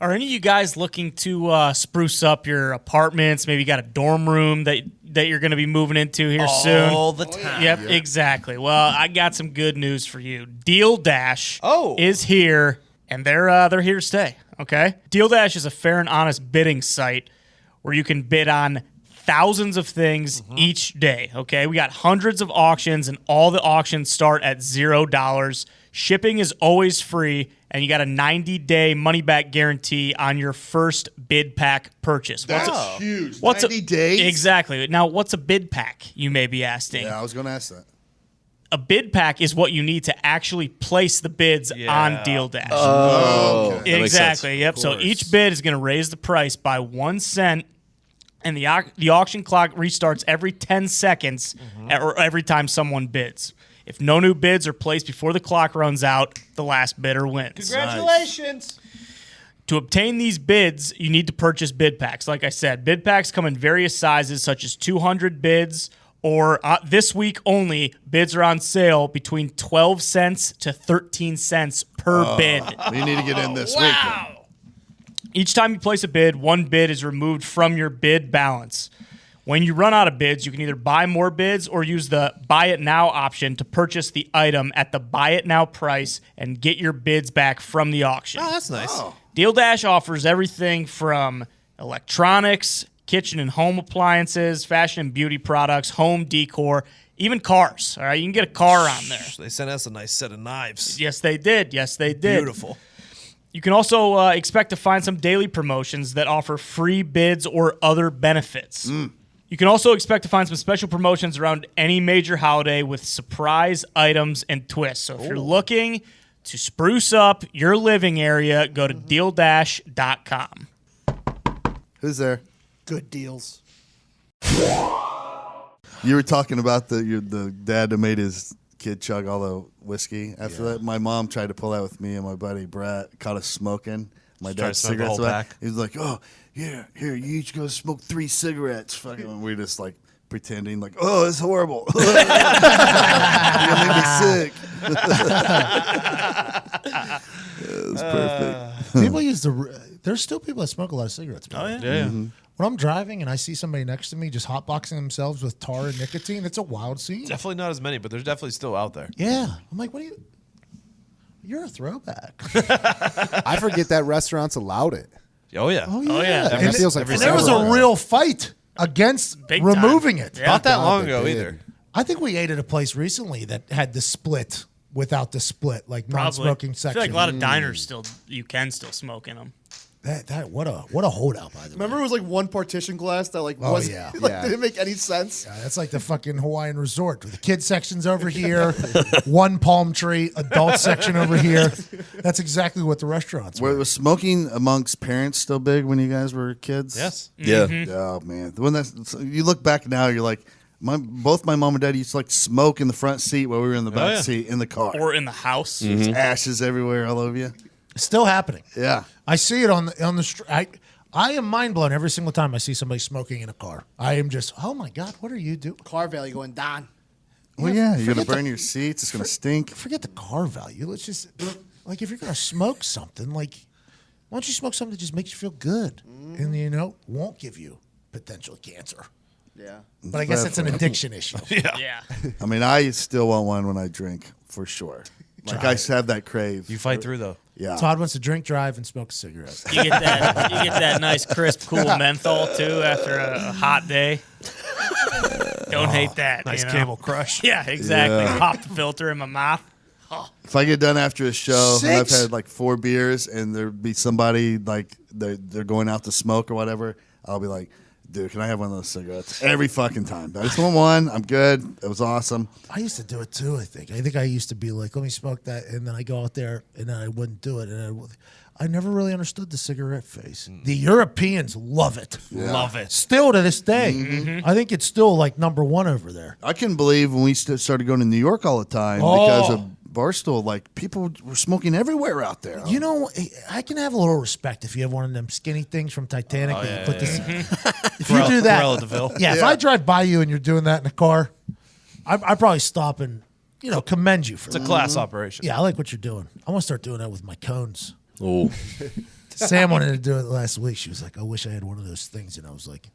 Are any of you guys looking to spruce up your apartments? Maybe you got a dorm room that you're going to be moving into here soon. All the time. Yep, exactly. Well, I got some good news for you. DealDash Oh. is here, and they're here to stay. Okay, DealDash is a fair and honest bidding site where you can bid on thousands of things each day. Okay, we got hundreds of auctions, and all the auctions start at $0. Shipping is always free, and you got a 90-day money-back guarantee on your first bid pack purchase. That's huge. What's 90 days? Exactly. Now, what's a bid pack, you may be asking? Yeah, I was going to ask that. A bid pack is what you need to actually place the bids on DealDash. Oh, that makes sense. Exactly. Yep. So each bid is going to raise the price by 1 cent, and the auction clock restarts every 10 seconds or every time someone bids. If no new bids are placed before the clock runs out, the last bidder wins. Congratulations. To obtain these bids, you need to purchase bid packs. Like I said, bid packs come in various sizes, such as 200 bids, or this week only, bids are on sale between 12 cents to 13 cents per bid. We need to get in this week. then. Each time you place a bid, 1 bid is removed from your bid balance. When you run out of bids, you can either buy more bids or use the Buy It Now option to purchase the item at the Buy It Now price and get your bids back from the auction. Oh, that's nice. DealDash offers everything from electronics, kitchen and home appliances, fashion and beauty products, home decor, even cars. All right, you can get a car on there. They sent us a nice set of knives. Yes, they did. Yes, they did. Beautiful. You can also expect to find some daily promotions that offer free bids or other benefits. You can also expect to find some special promotions around any major holiday with surprise items and twists. So if you're looking to spruce up your living area, go to DealDash.com. Who's there? Good deals. You were talking about the dad that made his kid chug all the whiskey. After that, my mom tried to pull that with me and my buddy Brett. Caught us smoking. My Tried to dad's smoke the cigarettes. whole pack? He was like, "Oh, yeah, here, you each go smoke 3 cigarettes." Fucking, and we just like pretending like, "Oh, it's horrible. You're gonna make me sick." It was perfect. People used to. There's still people that smoke a lot of cigarettes. Man. Oh, yeah? Yeah. When I'm driving and I see somebody next to me just hotboxing themselves with tar and nicotine, it's a wild scene. Definitely not as many, but there's definitely still out there. Yeah. I'm like, what are you? You're a throwback. I forget that restaurants allowed it. Oh, yeah. Oh, yeah. Oh, yeah. And, It feels like and there was forever a ago. real fight against Big time. removing it. Yeah. Not that God, long they ago did. either. I think we ate at a place recently that had the split without the split, like Probably. non-smoking I section. feel like a lot of diners still, you can still smoke in them. That what a holdout, by the way. Remember, it was like one partition glass that like Oh, wasn't yeah. like Yeah. didn't make any sense. Yeah, that's like the fucking Hawaiian resort. The kids section's over here, one palm tree, adult section over here. That's exactly what the restaurants were. Was smoking amongst parents still big when you guys were kids? Yes. Yeah. Oh man, when you look back now, you're like, both my mom and dad used to like smoke in the front seat while we were in the back yeah. seat in the car. Or in the house. There's ashes everywhere, all over you. It's still happening. Yeah. I see it on the street. I am mind blown every single time I see somebody smoking in a car. I am just, oh my God, what are you doing? Car value going down. Well, yeah, you're gonna forget burn your seats. It's gonna stink. Forget the car value. Let's just, like, if you're going to smoke something, like, why don't you smoke something that just makes you feel good and, won't give you potential cancer? Yeah. But I guess it's an addiction issue. Yeah. I mean, I still want one when I drink for sure. Like I have that crave. You fight through, though. Yeah. Todd wants to drink, drive, and smoke a cigarette. You get that nice, crisp, cool menthol, too, after a hot day. Don't hate that. Nice you know? Camel Crush. Yeah, exactly. Yeah. Pop the filter in my mouth. If I get done after a show and I've 6? had like 4 beers and there'd be somebody like they're going out to smoke or whatever, I'll be like, dude, can I have one of those cigarettes? Every fucking time. I just want one. I'm good. It was awesome. I used to do it too, I think I used to be like, let me smoke that, and then I go out there, and then I wouldn't do it. And I never really understood the cigarette phase. The Europeans love it. Love it. Still to this day. I think it's still like number one over there. I couldn't believe when we started going to New York all the time because of Barstool. Like people were smoking everywhere out there. You know, I can have a little respect if you have one of them skinny things from Titanic. Where you put this. If you do that, Cruella de Vil. yeah. If I drive by you and you're doing that in a car, I probably stop and commend you for It's a that. class operation. Yeah, I like what you're doing. I want to start doing that with my cones. Oh, Sam wanted to do it last week. She was like, I wish I had one of those things. And I was like,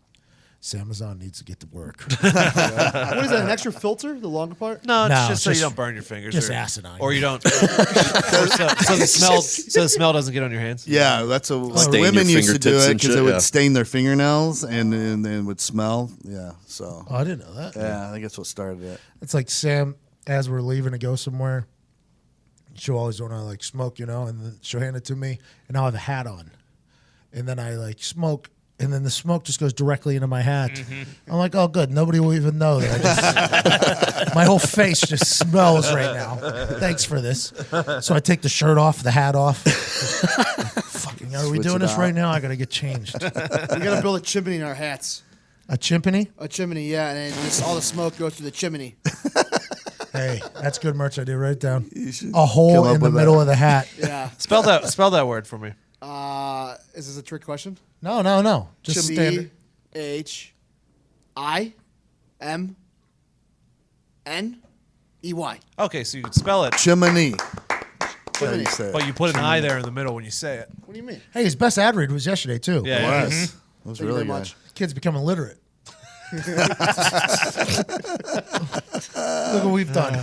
Samazon needs to get to work. What is that? An extra filter? The longer part? No, it's No, just so you just- don't burn your fingers. just or, asinine. Or you don't. so the smell doesn't get on your hands. Yeah, that's a Stain women your used to do fingertips it and because shit, it would yeah. stain their fingernails and then would smell. Yeah, so Oh, I didn't know that. yeah, I think that's what started it. It's like Sam, as we're leaving to go somewhere, she'll always want to like smoke, and then she'll hand it to me, and I'll have a hat on. And then I like smoke, and then the smoke just goes directly into my hat. I'm like, oh, good. Nobody will even know that. My whole face just smells right now. Thanks for this. So I take the shirt off, the hat off. Fucking, are we Switch doing it this out. right now? I got to get changed. We gotta build a chimney in our hats. A chimney? A chimney, yeah, and then just all the smoke goes through the chimney. Hey, that's good merch idea. Write it down. should A hole come up in the with middle that. of the hat. Yeah. Spell that word for me. Is this a trick question? No. Just standard. CHIMNEY. Okay, so you can spell it, Chimney. Chimney. You say it. but you put an I there in the middle when you say it. What do you mean? Hey, his best ad read was yesterday, too. Yeah. It yeah. was. Mm-hmm. It was Thank really you very good. much. Kid's becoming literate. Look what we've done.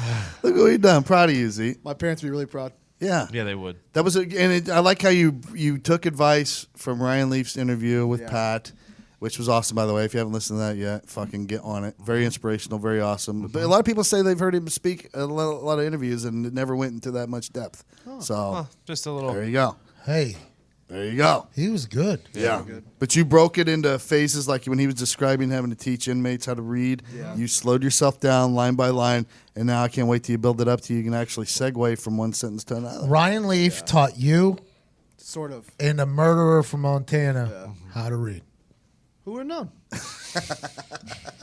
Look what we've done. Proud of you, Z. My parents would be really proud. Yeah. Yeah, they would. That was I like how you took advice from Ryan Leaf's interview with Pat, which was awesome, by the way. If you haven't listened to that yet, fucking get on it. Very inspirational, very awesome. But a lot of people say they've heard him speak a lot of interviews and it never went into that much depth. So Just a little. there you go. Hey, There you go. he was good. Yeah. But you broke it into phases like when he was describing having to teach inmates how to read. Yeah. You slowed yourself down line by line, and now I can't wait till you build it up to you can actually segue from one sentence to another. Ryan Leaf taught you Sort of. and a murderer from Montana how to read. Who would have known?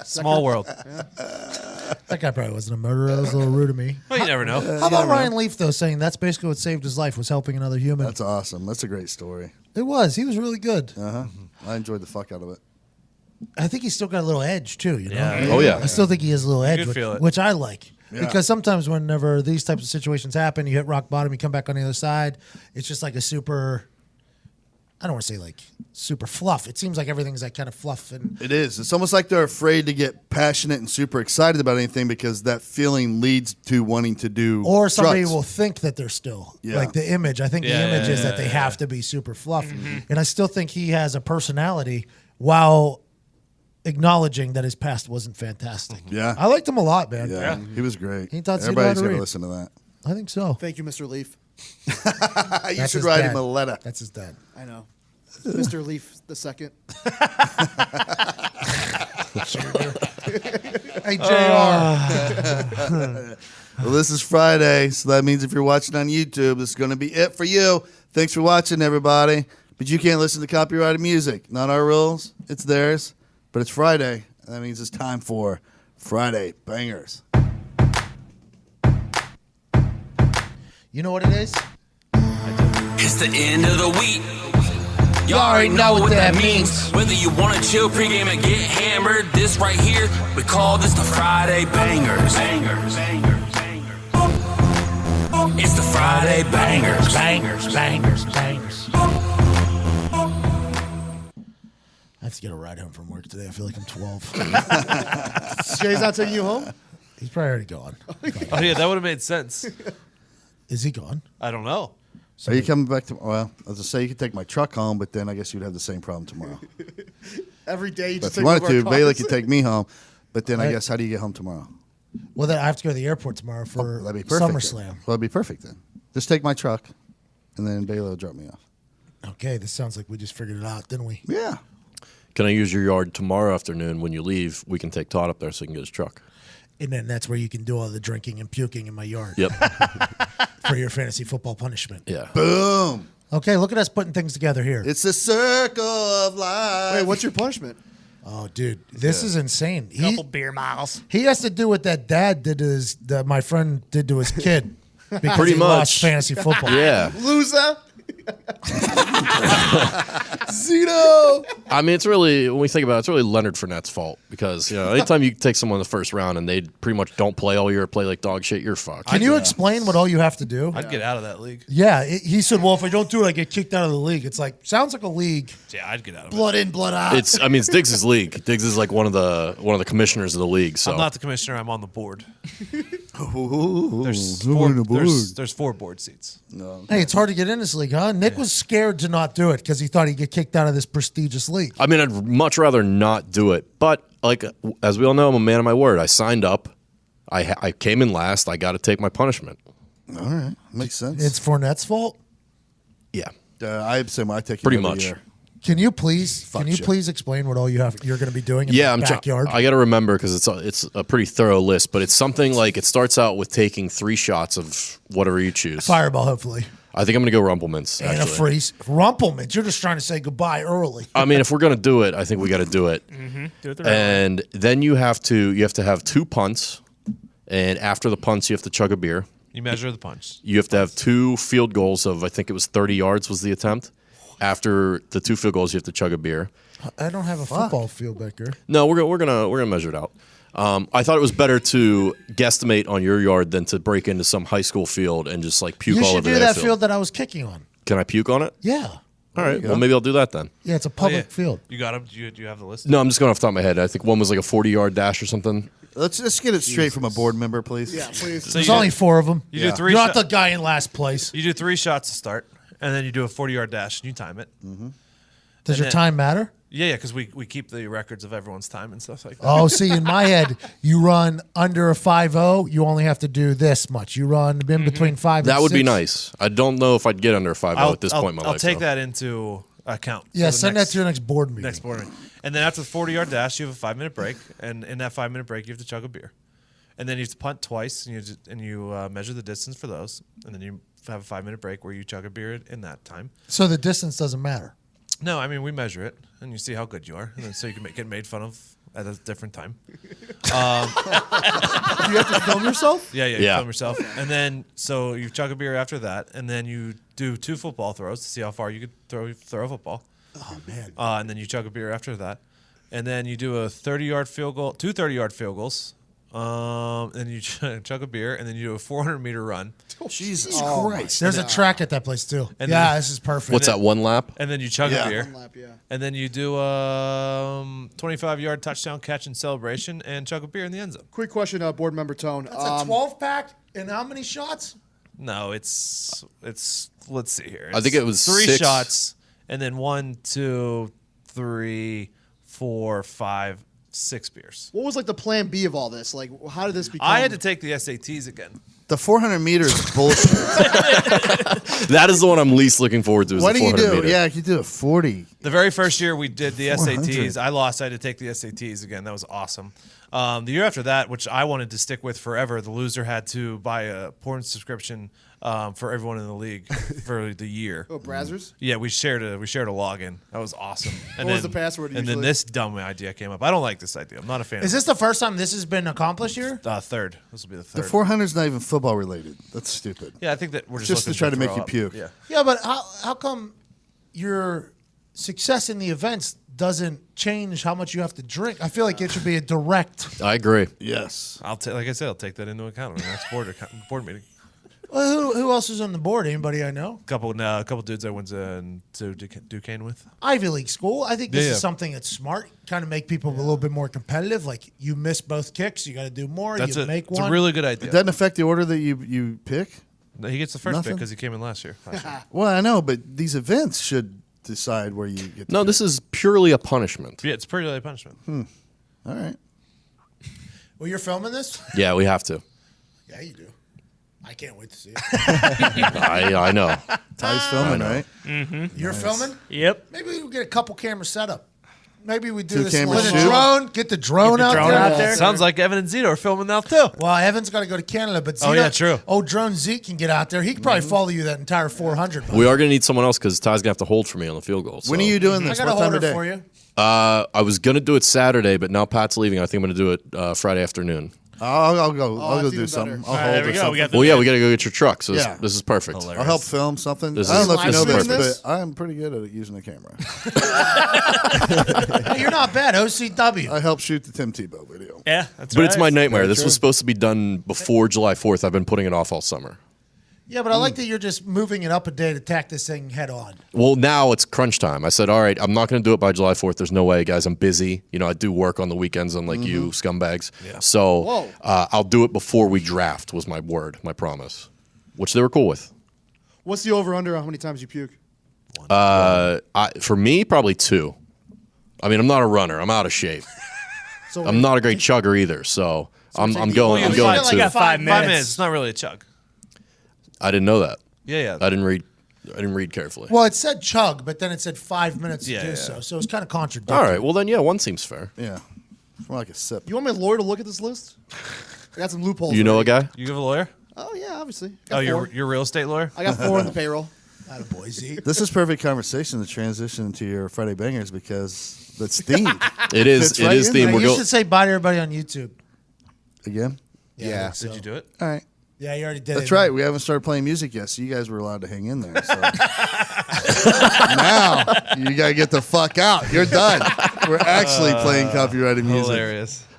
Small world. That guy probably wasn't a murderer. That was a little rude of me. Well, you never know. How about Ryan Leaf, though, saying that's basically what saved his life, was helping another human? That's awesome. That's a great story. It was. He was really good. I enjoyed the fuck out of it. I think he's still got a little edge, too. You know? Yeah. Oh, yeah. I still think he has a little edge, could feel it. which I like. Yeah. Because sometimes whenever these types of situations happen, you hit rock bottom, you come back on the other side, it's just like a super... I don't want to say like super fluff. It seems like everything's like kind of fluff and It is. It's almost like they're afraid to get passionate and super excited about anything because that feeling leads to wanting to do or somebody drugs. will think that they're still Yeah. like the image. I think the Yeah, image is that they have to be super fluff, and I still think he has a personality while acknowledging that his past wasn't fantastic. Yeah. I liked him a lot, man. Yeah, he was great. He taught Zito how Everybody's to got to read. listen to that. I think so. Thank you, Mr. Leaf. You That's should his write dad. him a letter. That's his dad. I know. Mr. Leaf the second. Hey, JR. Well, this is Friday, so that means if you're watching on YouTube, this is going to be it for you. Thanks for watching, everybody. But you can't listen to copyrighted music. Not our rules. It's theirs. But it's Friday. And that means it's time for Friday Bangers. You know what it is? It's the end of the week. You already know what that means. Whether you want to chill pregame and get hammered, this right here, we call this the Friday Bangers. It's the Friday Bangers. Bangers. I have to get a ride home from work today. I feel like I'm 12. Jay's not taking you home? He's probably already gone. Oh yeah, that would have made sense. Is he gone? I don't know. Are you coming back to? Well, I was going to say you could take my truck home, but then I guess you'd have the same problem tomorrow. Every day you But just if take you wanted one to, of our Bailey cars. could take me home. But then I Right. guess how do you get home tomorrow? Well, then I have to go to the airport tomorrow for That'd be perfect. SummerSlam. Then. Well, that'd be perfect then. Just take my truck, and then Bailey will drop me off. Okay, this sounds like we just figured it out, didn't we? Yeah. Can I use your yard tomorrow afternoon when you leave? We can take Todd up there so he can get his truck. And then that's where you can do all the drinking and puking in my yard Yep. for your fantasy football punishment. Yeah. Boom. Okay, look at us putting things together here. It's a circle of life. Wait, what's your punishment? Oh, dude, this is insane. Couple beer miles. He has to do what that dad did to his, that my friend did to his kid. Because Pretty he much. lost fantasy football. Yeah. Loser. Zito. I mean, it's really, when we think about it, it's really Leonard Fournette's fault because, anytime you take someone in the first round and they pretty much don't play all year, play like dog shit, you're fucked. Can you explain what all you have to do? I'd get out of that league. Yeah, he said, well, if I don't do it, I get kicked out of the league. It's like, sounds like a league. Yeah, I'd get out of Blood in, blood out. It's Diggs' league. Diggs is like one of the commissioners of the league. it. So I'm not the commissioner. I'm on the board. Ooh, There's who four, on the board? there's 4 board seats. Hey, it's hard to get in this league, huh? Nick was scared to not do it because he thought he'd get kicked out of this prestigious league. I mean, I'd much rather not do it. But like as we all know, I'm a man of my word. I signed up. I came in last. I got to take my punishment. All right. Makes sense. It's Fournette's fault. Yeah. I'd say I take it Pretty every much. year. Can you please Fuck you. please explain what all you're going to be doing in Yeah, the backyard? I got to remember because it's a pretty thorough list. But it's something like it starts out with taking 3 shots of whatever you choose. Fireball, hopefully. I think I'm going to go Rumplemans. And a Actually. freeze. Rumplemans. You're just trying to say goodbye early. I mean, if we're going to do it, I think we got to do it. Do it the right way. And then you have to have 2 punts, and after the punts, you have to chug a beer. You measure the punch. You have to have 2 field goals of I think it was 30 yards was the attempt. After the 2 field goals, you have to chug a beer. I don't have a football field back here. No, we're gonna measure it out. I thought it was better to guesstimate on your yard than to break into some high school field and just like puke You all should over do their that field that I was kicking on. Can I puke on it? Yeah. All right. Well, maybe I'll do that then. Yeah, it's a Oh, public yeah. field. You got them? Do you have the list? No, I'm just going off the top of my head. I think one was like a 40-yard dash or something. Let's just get it straight from a board member, please. Yeah, please. So There's you only 4 of them. You do 3 You're not shots. the guy in last place. You do 3 shots to start, and then you do a 40-yard dash, and you time it. Does your then- time matter? Yeah, because we keep the records of everyone's time and stuff like that. Oh, see, in my head, you run under a 5.0, you only have to do this much. You run in between 5 and 6. That would be nice. I don't know if I'd get under a 5.0 at this point in my life. I'll take though. that into account. Yeah, for the send that to your next board meeting. Next board meeting. And then after the 40-yard dash, you have a 5-minute break. And in that 5-minute break, you have to chug a beer. And then you have to punt twice, and you measure the distance for those. And then you have a 5-minute break where you chug a beer in that time. So the distance doesn't matter. No, I mean, we measure it, and you see how good you are. And then so you can get made fun of at a different time. Do you have to film yourself? Yeah, you film yourself. And then, so you chug a beer after that, and then you do 2 football throws to see how far you could throw a football. Oh, man. And then you chug a beer after that. And then you do a 30-yard field goal, 2 30-yard field goals. And you chug a beer, and then you do a 400-meter run. Jesus Christ. There's a track at that place, too. And yeah, then- this is perfect. What's that, one lap? And then you chug a beer. One lap, yeah. And then you do a 25-yard touchdown catch and celebration and chug a beer in the end zone. Quick question, board member Tone. That's a 12-pack and how many shots? No, it's let's see here. I think it was 3 6. shots, and then 1, 2, 3, 4, 5, 6 beers. What was like the plan B of all this? Like, how did this become? I had to take the SATs again. The 400 meters is bullshit. That is the one I'm least looking forward to. Is What the do you 400 do? meter. Yeah, you do a 40. The very first year we did the 400. SATs, I lost. I had to take the SATs again. That was awesome. The year after that, which I wanted to stick with forever, the loser had to buy a porn subscription for everyone in the league for the year. Oh, Brazzers? Yeah, we shared a login. That was awesome. And What was the password And then usually? this dumb idea came up. I don't like this idea. I'm not a fan. Is this the first time this has been accomplished here? third? This will be the The third. 400 is not even football related. That's stupid. Yeah, I think that we're Just to looking try to make throw you up. puke. Yeah. Yeah, but how come your success in the events doesn't change how much you have to drink? I feel like it should be a direct. I agree. Yes. Like I said, I'll take that into account in the next board meeting. Well, who else is on the board? Anybody I know? Couple dudes I went to Duquesne with. Ivy League school. I think this Yeah. is something that's smart. Kind of make people a little bit more competitive. Like you miss both kicks, you got to do more. That's you a, make it's one. a really good idea. It doesn't affect the order that you pick? No, he gets the first pick Nothing? because he came in last year. Well, I know, but these events should decide where you get to No, pick. this is purely a punishment. Yeah, it's pretty really punishment. All right. Well, you're filming this? Yeah, we have to. Yeah, you do. I can't wait to see it. I know. Ty's filming, right? You're filming? Yep. Maybe we get a couple cameras set up. Maybe we do 2 this camera with a shoot? drone. Get the drone, out, drone there. out there. Sounds like Evan and Zito are filming now too. Well, Evan's got to go to Canada, but Zito, Oh, yeah, true. Oh, drone Zeke can get out there. He can probably follow you that entire 400. We are going to need someone else because Ty's going to have to hold for me on the field goal. When so. are you doing I this? got a What time of holder day? for you. I was going to do it Saturday, but now Pat's leaving. I think I'm going to do it Friday afternoon. I'll go. I'll go that's do even something. better. I'll All right, hold there we or go. something. We got the Well, yeah, we got to go get your truck. So Yeah. this is perfect. I'll help film something. This I don't is- know if you know this is this, perfect. but I'm pretty good at using the camera. Hey, you're not bad. OCW. I helped shoot the Tim Tebow video. Yeah, that's But right. it's my nightmare. Very This true. was supposed to be done before July 4th. I've been putting it off all summer. Yeah, but I like that you're just moving it up a day to attack this thing head on. Well, now it's crunch time. I said, all right, I'm not going to do it by July 4th. There's no way, guys. I'm busy. You know, I do work on the weekends unlike you scumbags. Yeah. So I'll do it before we draft was my word, my promise, which they were cool with. What's the over/under on how many times you puke? For me, probably 2. I mean, I'm not a runner. I'm out of shape. So I'm not a great chugger either. So I'm take the going. I'm over. going Like 2. a 5 minutes. 5 minutes. It's not really a chug. I didn't know that. Yeah. I didn't read carefully. Well, it said chug, but then it said 5 minutes to Yeah, do yeah. so. So it's kind of contradictory. All right. Well, then, yeah, 1 seems fair. Yeah. It's more like a sip. You want my lawyer to look at this list? I got some loopholes. You know a already. guy? You have a lawyer? Oh yeah, obviously. I Oh, got you're 4. a real estate lawyer? I got 4 on the payroll. Attaboy, Z. This is perfect conversation to transition to your Friday Bangers because that's themed. It is. Fits It right is in theme. there. We're You go- should say bye to everybody on YouTube. Again? Yeah. I think so. Did you do it? All right. Yeah, you already did it. That's right. We haven't started playing music yet, so you guys were allowed to hang in there. So. Now you got to get the fuck out. You're done. We're actually playing copyrighted music. Hilarious.